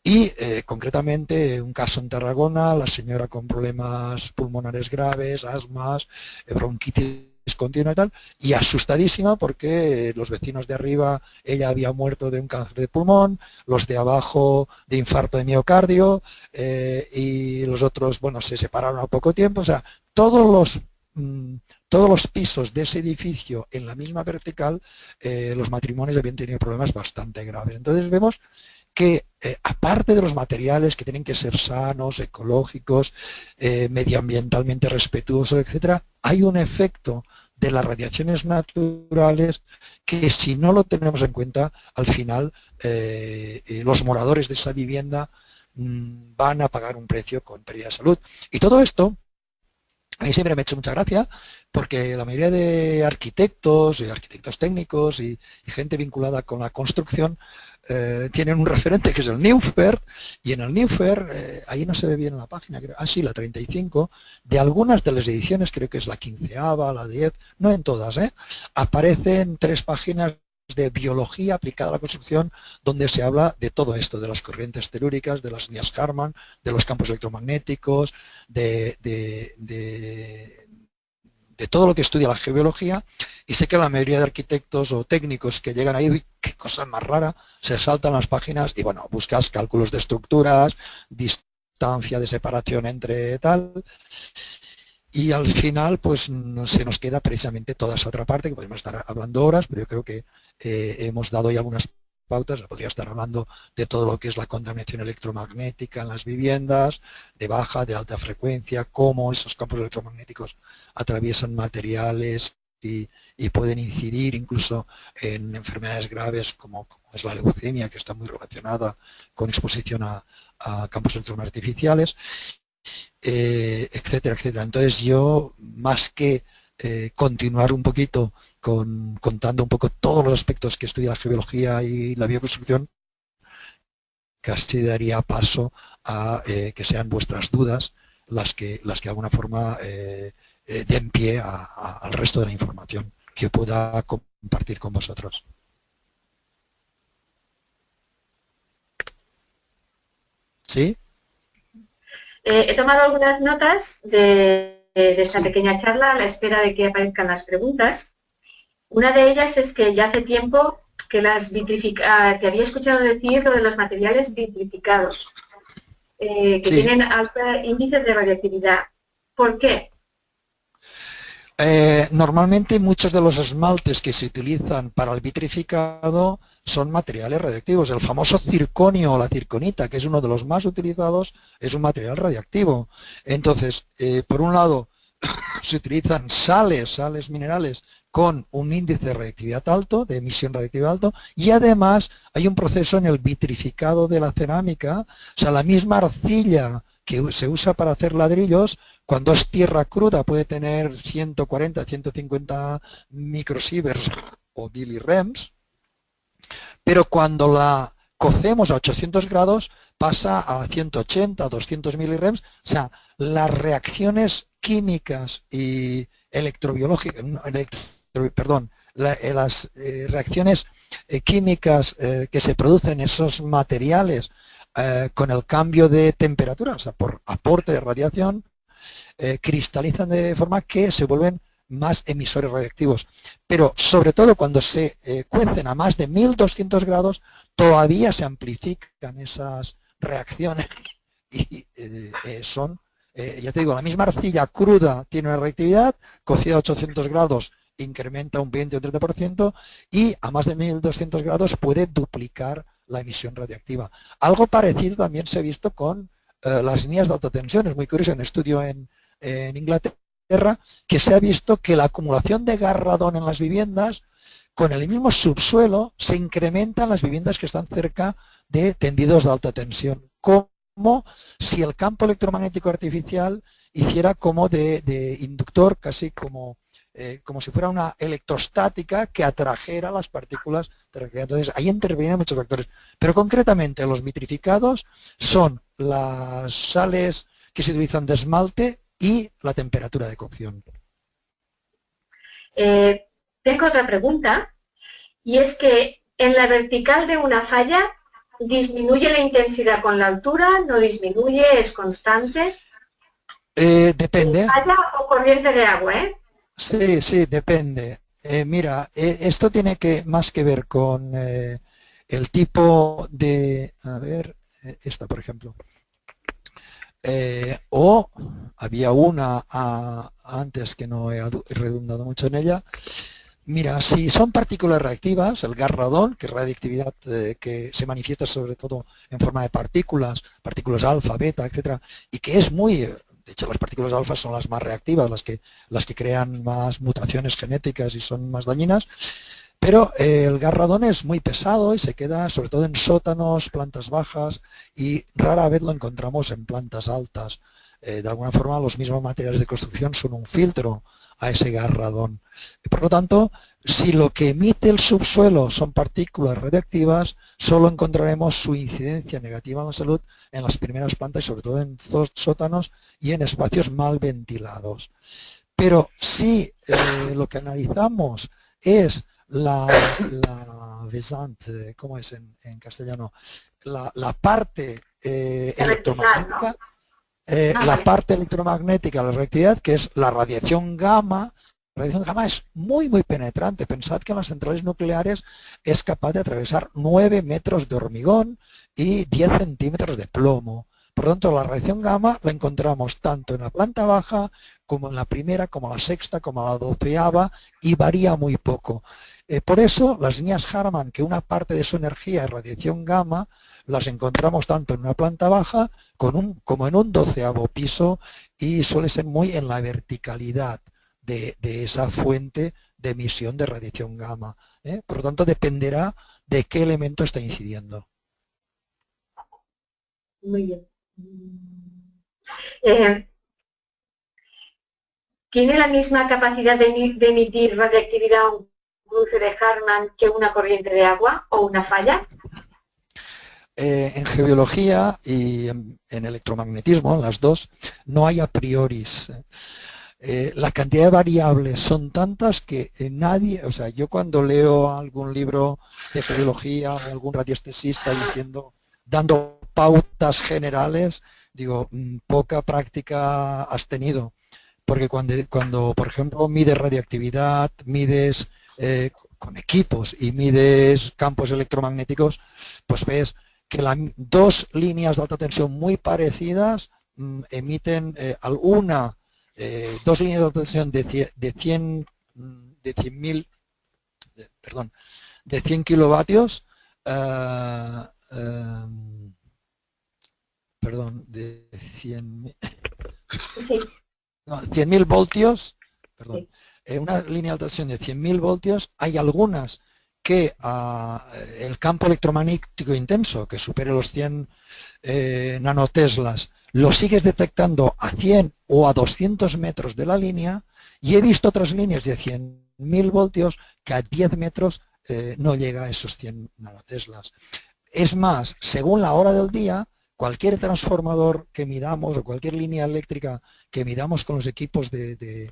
y concretamente un caso en Tarragona, la señora con problemas pulmonares graves, asmas, bronquitis discontinua y tal, y asustadísima porque los vecinos de arriba, ella había muerto de un cáncer de pulmón, los de abajo de infarto de miocardio, y los otros, bueno, se separaron a poco tiempo. O sea, todos los pisos de ese edificio en la misma vertical, los matrimonios habían tenido problemas bastante graves. Entonces vemos que aparte de los materiales que tienen que ser sanos, ecológicos, medioambientalmente respetuosos, etcétera, hay un efecto de las radiaciones naturales que, si no lo tenemos en cuenta, al final los moradores de esa vivienda van a pagar un precio con pérdida de salud. Y todo esto a mí siempre me ha hecho mucha gracia, porque la mayoría de arquitectos y arquitectos técnicos y gente vinculada con la construcción tienen un referente que es el Neufert, y en el Neufert, ahí no se ve bien en la página, creo, sí, la 35, de algunas de las ediciones, creo que es la 15ª, la 10, no en todas, aparecen 3 páginas de biología aplicada a la construcción, donde se habla de todo esto, de las corrientes telúricas, de las líneas Harman, de los campos electromagnéticos, de todo lo que estudia la geobiología. Y sé que la mayoría de arquitectos o técnicos que llegan ahí, uy, qué cosa más rara, se saltan las páginas y, bueno, buscas cálculos de estructuras, distancia de separación entre tal, y al final pues se nos queda precisamente toda esa otra parte, que podemos estar hablando horas, pero yo creo que hemos dado ya algunas pautas. Podría estar hablando de todo lo que es la contaminación electromagnética en las viviendas, de baja, de alta frecuencia, cómo esos campos electromagnéticos atraviesan materiales y pueden incidir incluso en enfermedades graves como es la leucemia, que está muy relacionada con exposición a campos electromagnéticos artificiales, etcétera, etcétera. Entonces yo, más que continuar un poquito contando un poco todos los aspectos que estudia la geobiología y la bioconstrucción, casi daría paso a que sean vuestras dudas las que de alguna forma den pie al resto de la información que pueda compartir con vosotros. ¿Sí? He tomado algunas notas de esta pequeña charla a la espera de que aparezcan las preguntas. Una de ellas es que ya hace tiempo que que había escuchado decir lo de los materiales vitrificados, que tienen alto índice de radioactividad. ¿Por qué? Normalmente muchos de los esmaltes que se utilizan para el vitrificado son materiales radioactivos. El famoso circonio o la circonita, que es uno de los más utilizados, es un material radioactivo. Entonces, por un lado, se utilizan sales minerales con un índice de radioactividad alto, de emisión radioactiva alto, y además hay un proceso en el vitrificado de la cerámica, o sea, la misma arcilla que se usa para hacer ladrillos, cuando es tierra cruda puede tener 140, 150 microsieverts o milirems, pero cuando la cocemos a 800 grados pasa a 180, 200 milirems. O sea, las reacciones químicas y electrobiológicas, las reacciones químicas que se producen en esos materiales con el cambio de temperatura, o sea, por aporte de radiación, cristalizan de forma que se vuelven más emisores radiactivos. Pero sobre todo cuando se cuecen a más de 1200 grados, todavía se amplifican esas reacciones y son, ya te digo, la misma arcilla cruda tiene una reactividad, cocida a 800 grados incrementa un 20 o 30%, y a más de 1200 grados puede duplicar la emisión radiactiva. Algo parecido también se ha visto con las líneas de alta tensión. Es muy curioso, en un estudio en Inglaterra, que se ha visto que la acumulación de gas radón en las viviendas, con el mismo subsuelo, se incrementa en las viviendas que están cerca de tendidos de alta tensión, como si el campo electromagnético artificial hiciera como de inductor, casi como si fuera una electrostática que atrajera las partículas de radioactividad. Entonces ahí intervienen muchos factores, pero concretamente los vitrificados son las sales que se utilizan de esmalte y la temperatura de cocción. Tengo otra pregunta, y es que en la vertical de una falla, ¿disminuye la intensidad con la altura? ¿No disminuye? ¿Es constante? Depende. ¿Falla o corriente de agua? Sí, sí, depende. Mira, esto tiene que más que ver con el tipo de, a ver, esta por ejemplo. O había una antes que no he redundado mucho en ella. Mira, si son partículas reactivas, el gas radón, que es radiactividad que se manifiesta sobre todo en forma de partículas, partículas alfa, beta, etcétera, y que es muy, de hecho las partículas alfa son las más reactivas, las que crean más mutaciones genéticas y son más dañinas, pero el gas radón es muy pesado y se queda sobre todo en sótanos, plantas bajas y rara vez lo encontramos en plantas altas. De alguna forma los mismos materiales de construcción son un filtro a ese gas radón. Por lo tanto, si lo que emite el subsuelo son partículas radiactivas, solo encontraremos su incidencia negativa en la salud en las primeras plantas y sobre todo en sótanos y en espacios mal ventilados. Pero si lo que analizamos es la vesante, ¿cómo es en castellano? La parte electromagnética, la parte electromagnética de la reactividad, que es la radiación gamma. La radiación gamma es muy, muy penetrante. Pensad que en las centrales nucleares es capaz de atravesar 9 metros de hormigón y 10 centímetros de plomo. Por lo tanto, la radiación gamma la encontramos tanto en la planta baja como en la primera, como la sexta, como la 12ª y varía muy poco. Por eso, las líneas Harman, que una parte de su energía es radiación gamma, las encontramos tanto en una planta baja como en un 12º piso y suele ser muy en la verticalidad de esa fuente de emisión de radiación gamma. Por lo tanto, dependerá de qué elemento está incidiendo. Muy bien. Eh, ¿Tiene la misma capacidad de emitir radiactividad un cruce de Harman que una corriente de agua o una falla? En geobiología y en electromagnetismo, en las dos, no hay a prioris. La cantidad de variables son tantas que nadie, o sea, yo cuando leo algún libro de geología o algún radiestesista dando pautas generales, digo, poca práctica has tenido, porque cuando por ejemplo, mides radioactividad, mides con equipos y mides campos electromagnéticos, pues ves que dos líneas de alta tensión muy parecidas emiten dos líneas de alta tensión de 100 kilovatios, de 100 Sí. no, 100.000 voltios, Sí. una línea de alta tensión de 100.000 voltios, hay algunas que el campo electromagnético intenso, que supere los 100 nanoteslas, lo sigues detectando a 100 o a 200 metros de la línea, y he visto otras líneas de 100.000 voltios que a 10 metros no llega a esos 100 nanoteslas. Es más, según la hora del día, cualquier transformador que midamos o cualquier línea eléctrica que midamos con los equipos de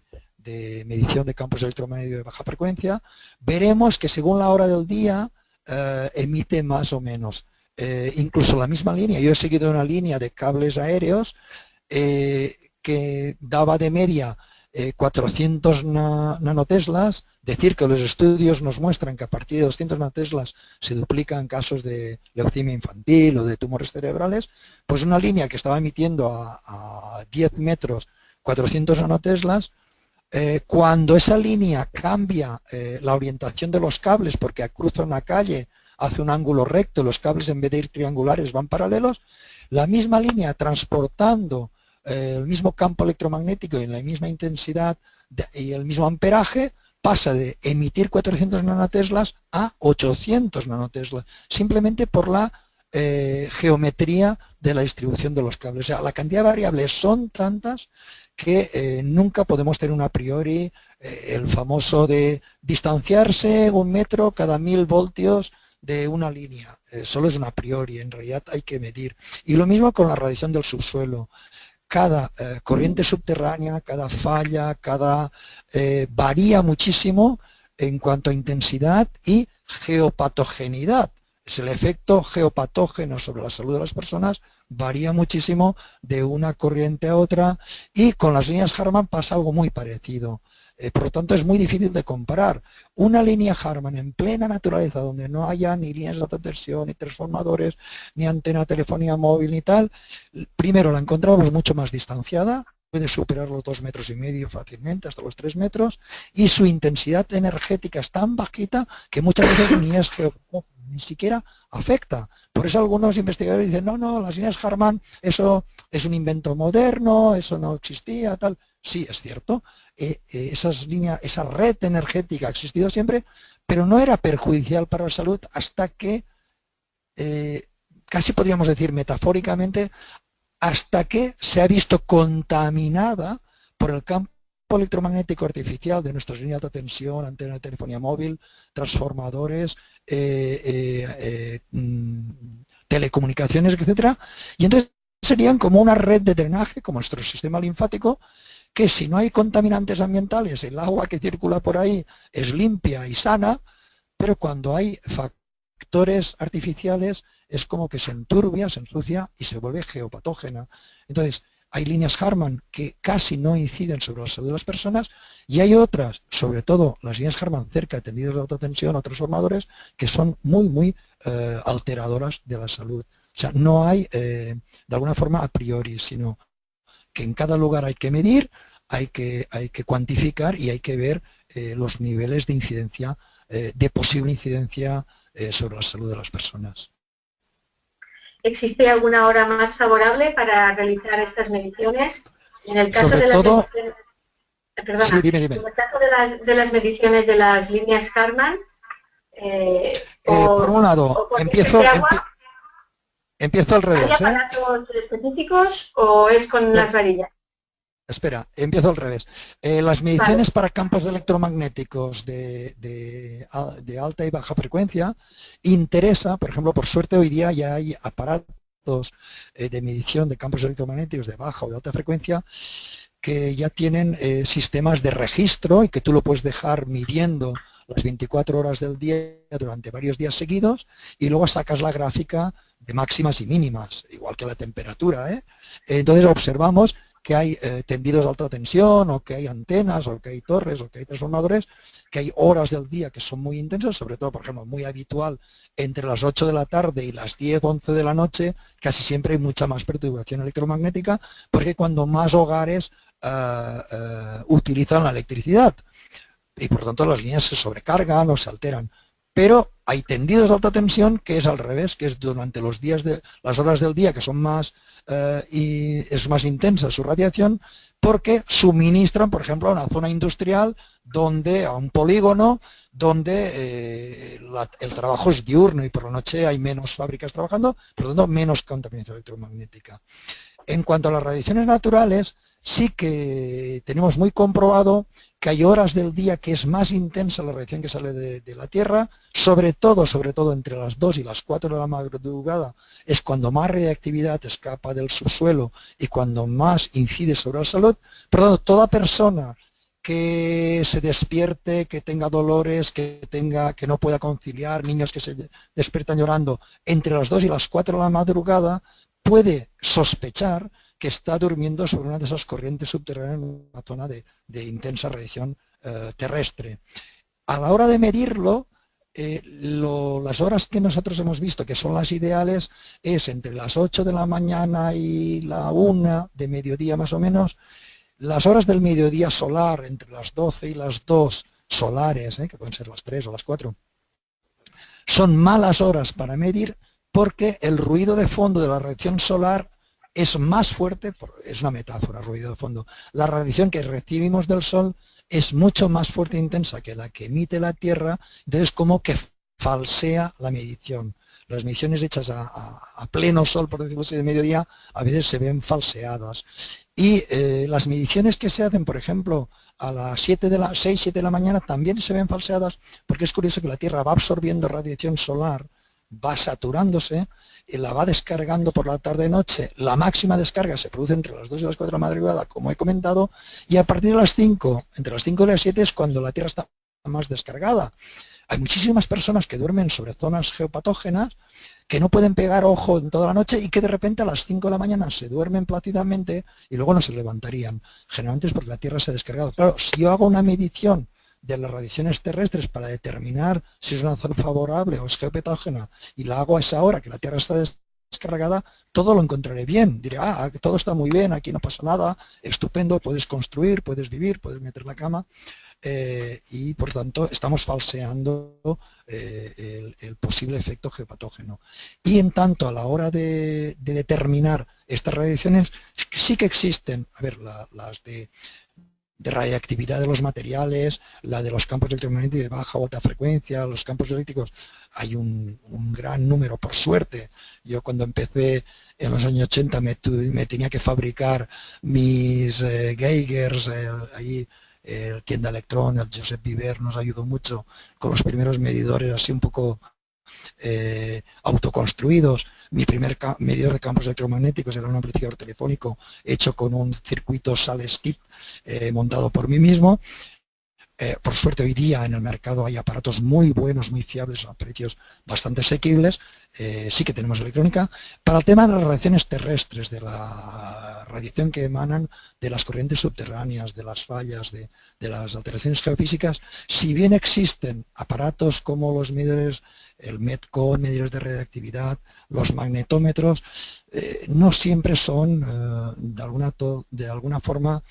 medición de campos electromagnéticos de baja frecuencia, veremos que según la hora del día emite más o menos. Incluso la misma línea, yo he seguido una línea de cables aéreos que daba de media 400 nanoteslas, decir que los estudios nos muestran que a partir de 200 nanoteslas se duplican casos de leucemia infantil o de tumores cerebrales, pues una línea que estaba emitiendo a 10 metros 400 nanoteslas, cuando esa línea cambia la orientación de los cables porque cruza una calle, hace un ángulo recto, los cables en vez de ir triangulares van paralelos, la misma línea transportando el mismo campo electromagnético y la misma intensidad y el mismo amperaje, pasa de emitir 400 nanoteslas a 800 nanoteslas, simplemente por la geometría de la distribución de los cables. O sea, la cantidad de variables son tantas que nunca podemos tener a priori el famoso de distanciarse 1 metro cada 1000 voltios de una línea. Solo es un a priori, en realidad hay que medir. Y lo mismo con la radiación del subsuelo. Cada corriente subterránea, cada falla, varía muchísimo en cuanto a intensidad y geopatogenidad. Es el efecto geopatógeno sobre la salud de las personas, varía muchísimo de una corriente a otra, y con las líneas Harman pasa algo muy parecido. Por lo tanto, es muy difícil de comparar. Una línea Harman en plena naturaleza, donde no haya ni líneas de alta tensión, ni transformadores, ni antena de telefonía móvil, ni tal, primero la encontramos mucho más distanciada, puede superar los 2,5 metros fácilmente, hasta los 3 metros, y su intensidad energética es tan bajita que muchas veces ni siquiera afecta. Por eso algunos investigadores dicen, no, las líneas Harman, eso es un invento moderno, eso no existía, tal. Sí, es cierto, esa red energética ha existido siempre, pero no era perjudicial para la salud hasta que, casi podríamos decir metafóricamente, hasta que se ha visto contaminada por el campo electromagnético artificial de nuestras líneas de alta tensión, antena de telefonía móvil, transformadores, telecomunicaciones, etcétera, y entonces serían como una red de drenaje, como nuestro sistema linfático, que si no hay contaminantes ambientales, el agua que circula por ahí es limpia y sana, pero cuando hay factores artificiales es como que se enturbia, se ensucia y se vuelve geopatógena. Entonces, hay líneas Harman que casi no inciden sobre la salud de las personas y hay otras, sobre todo las líneas Harman cerca de tendidos de alta tensión o transformadores, que son muy alteradoras de la salud. O sea, no hay, de alguna forma, a priori, sino que en cada lugar hay que medir, hay que cuantificar y hay que ver los niveles de incidencia, de posible incidencia sobre la salud de las personas. ¿Existe alguna hora más favorable para realizar estas mediciones? En el caso Sobre de las todo, mediciones, perdona, sí, dime. en el caso de las mediciones de las líneas Harman, por un lado, empiezo al revés. ¿hay aparatos específicos o es con las varillas? Espera, empiezo al revés. Las mediciones para campos electromagnéticos de alta y baja frecuencia interesa, por ejemplo, por suerte hoy día ya hay aparatos de medición de campos electromagnéticos de baja o de alta frecuencia que ya tienen sistemas de registro y que tú lo puedes dejar midiendo las 24 horas del día durante varios días seguidos y luego sacas la gráfica de máximas y mínimas, igual que la temperatura. Entonces observamos que hay tendidos de alta tensión, o que hay antenas, o que hay torres, o que hay transformadores, que hay horas del día que son muy intensas, sobre todo, por ejemplo, muy habitual entre las 8 de la tarde y las 10, 11 de la noche, casi siempre hay mucha más perturbación electromagnética, porque cuando más hogares utilizan la electricidad, y por lo tanto las líneas se sobrecargan o se alteran. Pero hay tendidos de alta tensión que es al revés, que es durante los días las horas del día que son más y es más intensa su radiación, porque suministran, por ejemplo, a una zona industrial a un polígono donde el trabajo es diurno y por la noche hay menos fábricas trabajando, por lo tanto menos contaminación electromagnética. En cuanto a las radiaciones naturales, sí que tenemos muy comprobado que hay horas del día que es más intensa la radiación que sale de la Tierra, sobre todo entre las 2 y las 4 de la madrugada, es cuando más radiactividad escapa del subsuelo y cuando más incide sobre la salud. Por lo tanto, toda persona que se despierte, que tenga dolores, que no pueda conciliar, niños que se despiertan llorando entre las 2 y las 4 de la madrugada, puede sospechar que está durmiendo sobre una de esas corrientes subterráneas en una zona de intensa radiación terrestre. A la hora de medirlo, las horas que nosotros hemos visto que son las ideales es entre las 8 de la mañana y la 1 de mediodía más o menos. Las horas del mediodía solar entre las 12 y las 2 solares, que pueden ser las 3 o las 4, son malas horas para medir porque el ruido de fondo de la radiación solar es más fuerte, es una metáfora, ruido de fondo. La radiación que recibimos del Sol es mucho más fuerte e intensa que la que emite la Tierra, entonces como que falsea la medición. Las mediciones hechas a pleno sol, por decirlo así, de mediodía, a veces se ven falseadas. Y las mediciones que se hacen, por ejemplo, a las 6, 7 de la mañana, también se ven falseadas, porque es curioso que la Tierra va absorbiendo radiación solar, va saturándose y la va descargando por la tarde-noche. La máxima descarga se produce entre las 2 y las 4 de la madrugada, como he comentado, y a partir de las 5, entre las 5 y las 7 es cuando la Tierra está más descargada. Hay muchísimas personas que duermen sobre zonas geopatógenas que no pueden pegar ojo en toda la noche y que de repente a las 5 de la mañana se duermen plácidamente y luego no se levantarían. Generalmente es porque la Tierra se ha descargado. Claro, si yo hago una medición de las radiaciones terrestres para determinar si es una zona favorable o es geopatógena y la hago a esa hora que la Tierra está descargada, todo lo encontraré bien. Diré, todo está muy bien, aquí no pasa nada, estupendo, puedes construir, puedes vivir, puedes meter la cama. Y por tanto estamos falseando el posible efecto geopatógeno. Y en tanto a la hora de determinar estas radiaciones, sí que existen, a ver, las de radiactividad de los materiales, la de los campos electromagnéticos de baja o alta frecuencia, los campos eléctricos, hay un gran número, por suerte. Yo cuando empecé en los años 80 me tenía que fabricar mis Geigers, ahí el Tienda Electrón, el Josep Viver nos ayudó mucho con los primeros medidores así un poco autoconstruidos. Mi primer medidor de campos electromagnéticos era un amplificador telefónico hecho con un circuito Sales-Kit montado por mí mismo. Por suerte hoy día en el mercado hay aparatos muy buenos, muy fiables, a precios bastante asequibles. Sí que tenemos electrónica. Para el tema de las radiaciones terrestres, de la radiación que emanan de las corrientes subterráneas, de las fallas, de las alteraciones geofísicas, si bien existen aparatos como los medidores, el METCON, medidores de radiactividad, los magnetómetros, no siempre son de alguna forma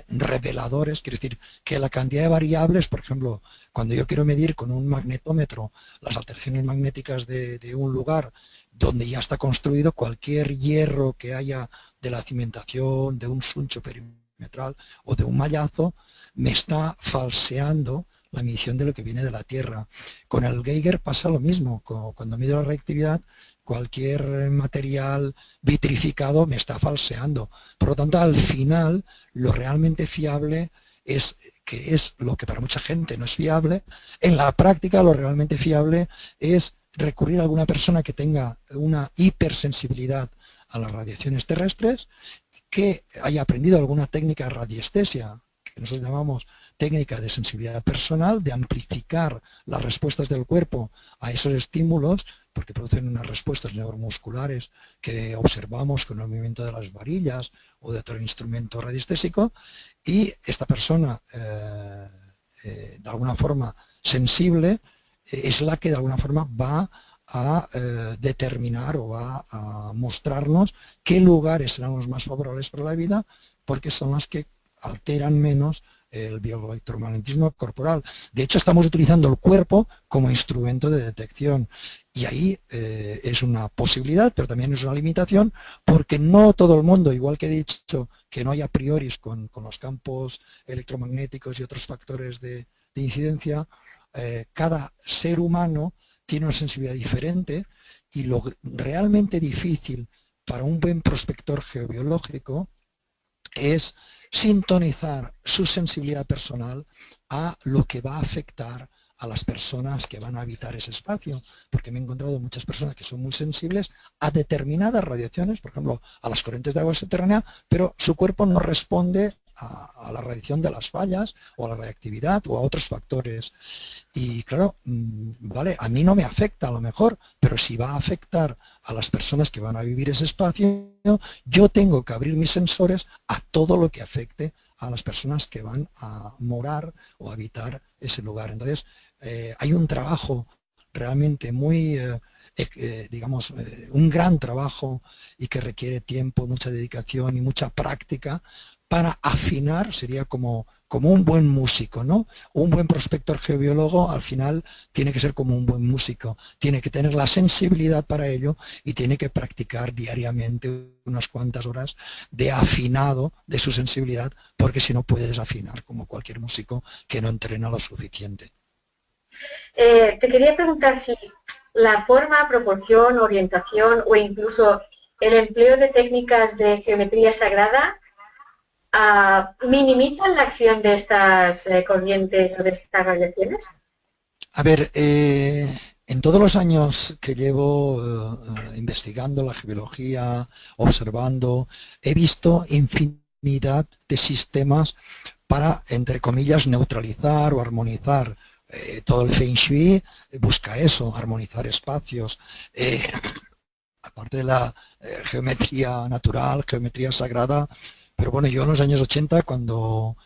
reveladores. Quiere decir que la cantidad de variables, por ejemplo, cuando yo quiero medir con un magnetómetro las alteraciones magnéticas de un lugar donde ya está construido, cualquier hierro que haya de la cimentación, de un suncho perimetral o de un mallazo, me está falseando la medición de lo que viene de la Tierra. Con el Geiger pasa lo mismo. Cuando mido la reactividad, cualquier material vitrificado me está falseando. Por lo tanto, al final, lo realmente fiable es, que es lo que para mucha gente no es fiable, en la práctica lo realmente fiable es recurrir a alguna persona que tenga una hipersensibilidad a las radiaciones terrestres, que haya aprendido alguna técnica de radiestesia, que nosotros llamamos técnica de sensibilidad personal, de amplificar las respuestas del cuerpo a esos estímulos, porque producen unas respuestas neuromusculares que observamos con el movimiento de las varillas o de otro instrumento radiestésico, y esta persona, de alguna forma sensible, es la que de alguna forma va a determinar o va a mostrarnos qué lugares serán los más favorables para la vida, porque son las que alteran menos el bioelectromagnetismo corporal. De hecho, estamos utilizando el cuerpo como instrumento de detección, y ahí es una posibilidad, pero también es una limitación, porque no todo el mundo, igual que he dicho que no hay a priori con los campos electromagnéticos y otros factores de incidencia, cada ser humano tiene una sensibilidad diferente, y lo realmente difícil para un buen prospector geobiológico es sintonizar su sensibilidad personal a lo que va a afectar a las personas que van a habitar ese espacio, porque me he encontrado muchas personas que son muy sensibles a determinadas radiaciones, por ejemplo, a las corrientes de agua subterránea, pero su cuerpo no responde a la radiación de las fallas o a la radiactividad o a otros factores. Y claro, vale, a mí no me afecta a lo mejor, pero si va a afectar a las personas que van a vivir ese espacio, yo tengo que abrir mis sensores a todo lo que afecte a las personas que van a morar o habitar ese lugar. Entonces, hay un trabajo realmente muy, digamos, un gran trabajo, y que requiere tiempo, mucha dedicación y mucha práctica para afinar. Sería como un buen músico, ¿no? Un buen prospector geobiólogo al final tiene que ser como un buen músico, tiene que tener la sensibilidad para ello y tiene que practicar diariamente unas cuantas horas de afinado de su sensibilidad, porque si no puede desafinar como cualquier músico que no entrena lo suficiente. Te quería preguntar si la forma, proporción, orientación o incluso el empleo de técnicas de geometría sagrada minimizan la acción de estas corrientes o de estas radiaciones. A ver, en todos los años que llevo investigando la geobiología, observando, he visto infinidad de sistemas para, entre comillas, neutralizar o armonizar todo el Feng Shui busca eso, armonizar espacios. Aparte de la geometría natural, geometría sagrada, pero bueno, yo en los años 80, cuando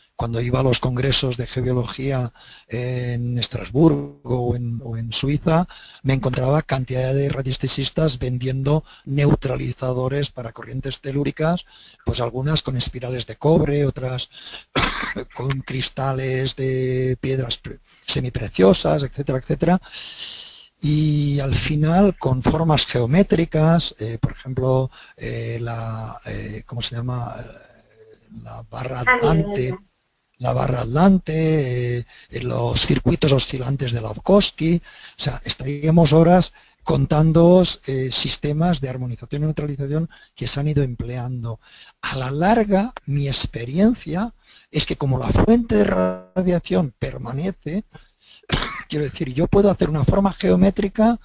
iba a los congresos de geobiología en Estrasburgo o en Suiza, me encontraba cantidad de radiestesistas vendiendo neutralizadores para corrientes telúricas, pues algunas con espirales de cobre, otras con cristales de piedras semipreciosas, etcétera, etcétera. Y al final con formas geométricas, por ejemplo, ¿cómo se llama? La barra atlante, los circuitos oscilantes de Lavkovsky. O sea, estaríamos horas contando sistemas de armonización y neutralización que se han ido empleando. A la larga, mi experiencia es que como la fuente de radiación permanece, quiero decir, yo puedo hacer una forma geométrica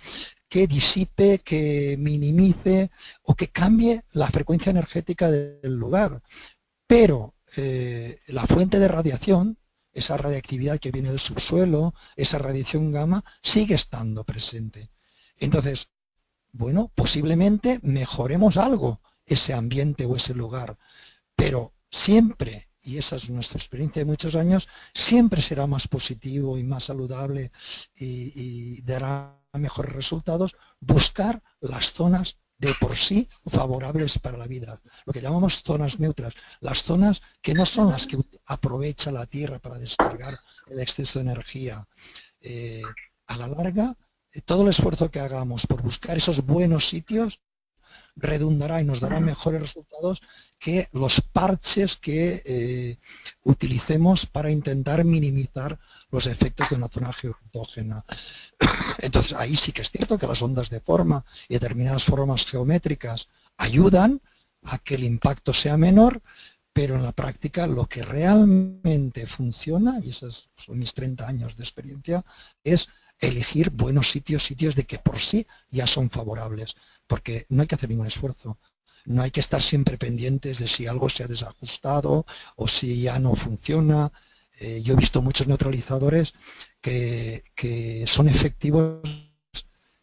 que disipe, que minimice o que cambie la frecuencia energética del lugar. Pero la fuente de radiación, esa radiactividad que viene del subsuelo, esa radiación gamma, sigue estando presente. Entonces, bueno, posiblemente mejoremos algo ese ambiente o ese lugar, pero siempre, y esa es nuestra experiencia de muchos años, siempre será más positivo y más saludable y dará mejores resultados buscar las zonas de por sí favorables para la vida, lo que llamamos zonas neutras, las zonas que no son las que aprovecha la Tierra para descargar el exceso de energía. A la larga, todo el esfuerzo que hagamos por buscar esos buenos sitios redundará y nos dará mejores resultados que los parches que utilicemos para intentar minimizar los efectos de una zona geopatógena. Entonces ahí sí que es cierto que las ondas de forma y determinadas formas geométricas ayudan a que el impacto sea menor, pero en la práctica lo que realmente funciona, y esos son mis 30 años de experiencia, es elegir buenos sitios, sitios de que por sí ya son favorables, porque no hay que hacer ningún esfuerzo. No hay que estar siempre pendientes de si algo se ha desajustado o si ya no funciona. Yo he visto muchos neutralizadores que son efectivos,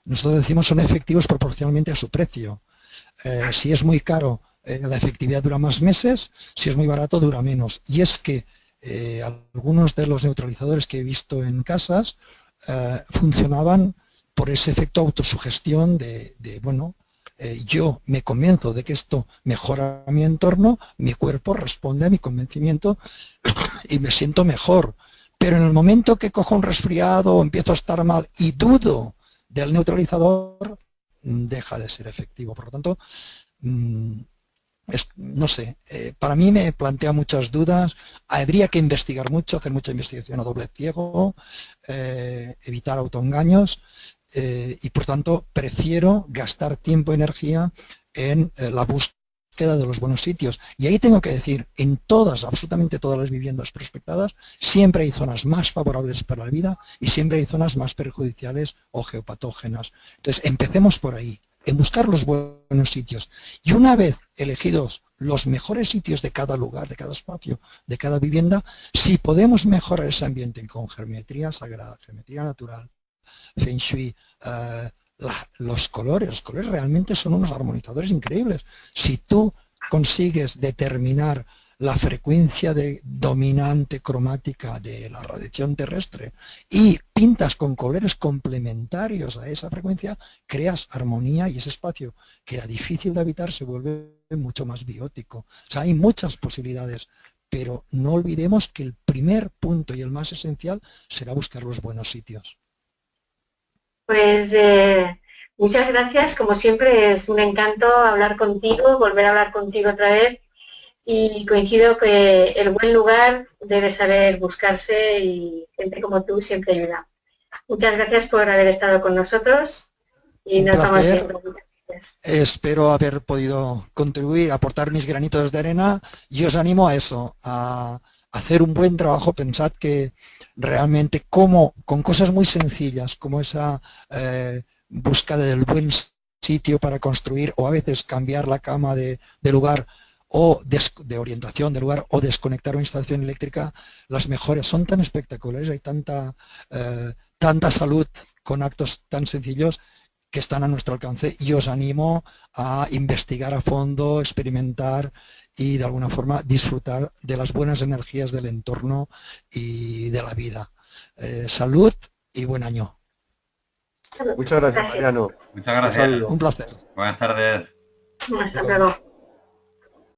nosotros decimos son efectivos proporcionalmente a su precio. Si es muy caro, la efectividad dura más meses, si es muy barato dura menos. Y es que algunos de los neutralizadores que he visto en casas funcionaban por ese efecto autosugestión bueno, yo me convenzo de que esto mejora mi entorno, mi cuerpo responde a mi convencimiento y me siento mejor. Pero en el momento que cojo un resfriado o empiezo a estar mal y dudo del neutralizador, deja de ser efectivo. Por lo tanto, no sé, para mí me plantea muchas dudas. Habría que investigar mucho, hacer mucha investigación a doble ciego, evitar autoengaños y por tanto prefiero gastar tiempo y energía en la búsqueda de los buenos sitios. Y ahí tengo que decir, en absolutamente todas las viviendas prospectadas, siempre hay zonas más favorables para la vida y siempre hay zonas más perjudiciales o geopatógenas. Entonces, empecemos por ahí, en buscar los buenos sitios. Y una vez elegidos los mejores sitios de cada lugar, de cada espacio, de cada vivienda, si podemos mejorar ese ambiente con geometría sagrada, geometría natural, Feng Shui, los colores realmente son unos armonizadores increíbles. Si tú consigues determinar la frecuencia dominante cromática de la radiación terrestre y pintas con colores complementarios a esa frecuencia, creas armonía y ese espacio que era difícil de habitar se vuelve mucho más biótico. O sea, hay muchas posibilidades, pero no olvidemos que el primer punto y el más esencial será buscar los buenos sitios. Pues muchas gracias, como siempre es un encanto hablar contigo, volver a hablar contigo otra vez. Y coincido que el buen lugar debe saber buscarse y gente como tú siempre ayuda. Muchas gracias por haber estado con nosotros y nos vamos viendo. Espero haber podido contribuir, aportar mis granitos de arena y os animo a eso, a hacer un buen trabajo. Pensad que realmente con cosas muy sencillas como esa búsqueda del buen sitio para construir o a veces cambiar la cama de lugar o de orientación del lugar o desconectar una instalación eléctrica, las mejoras son tan espectaculares, hay tanta salud con actos tan sencillos que están a nuestro alcance, y os animo a investigar a fondo, experimentar y de alguna forma disfrutar de las buenas energías del entorno y de la vida. Salud y buen año. Muchas gracias, Mariano. Muchas gracias. Un placer. Buenas tardes. Hasta luego.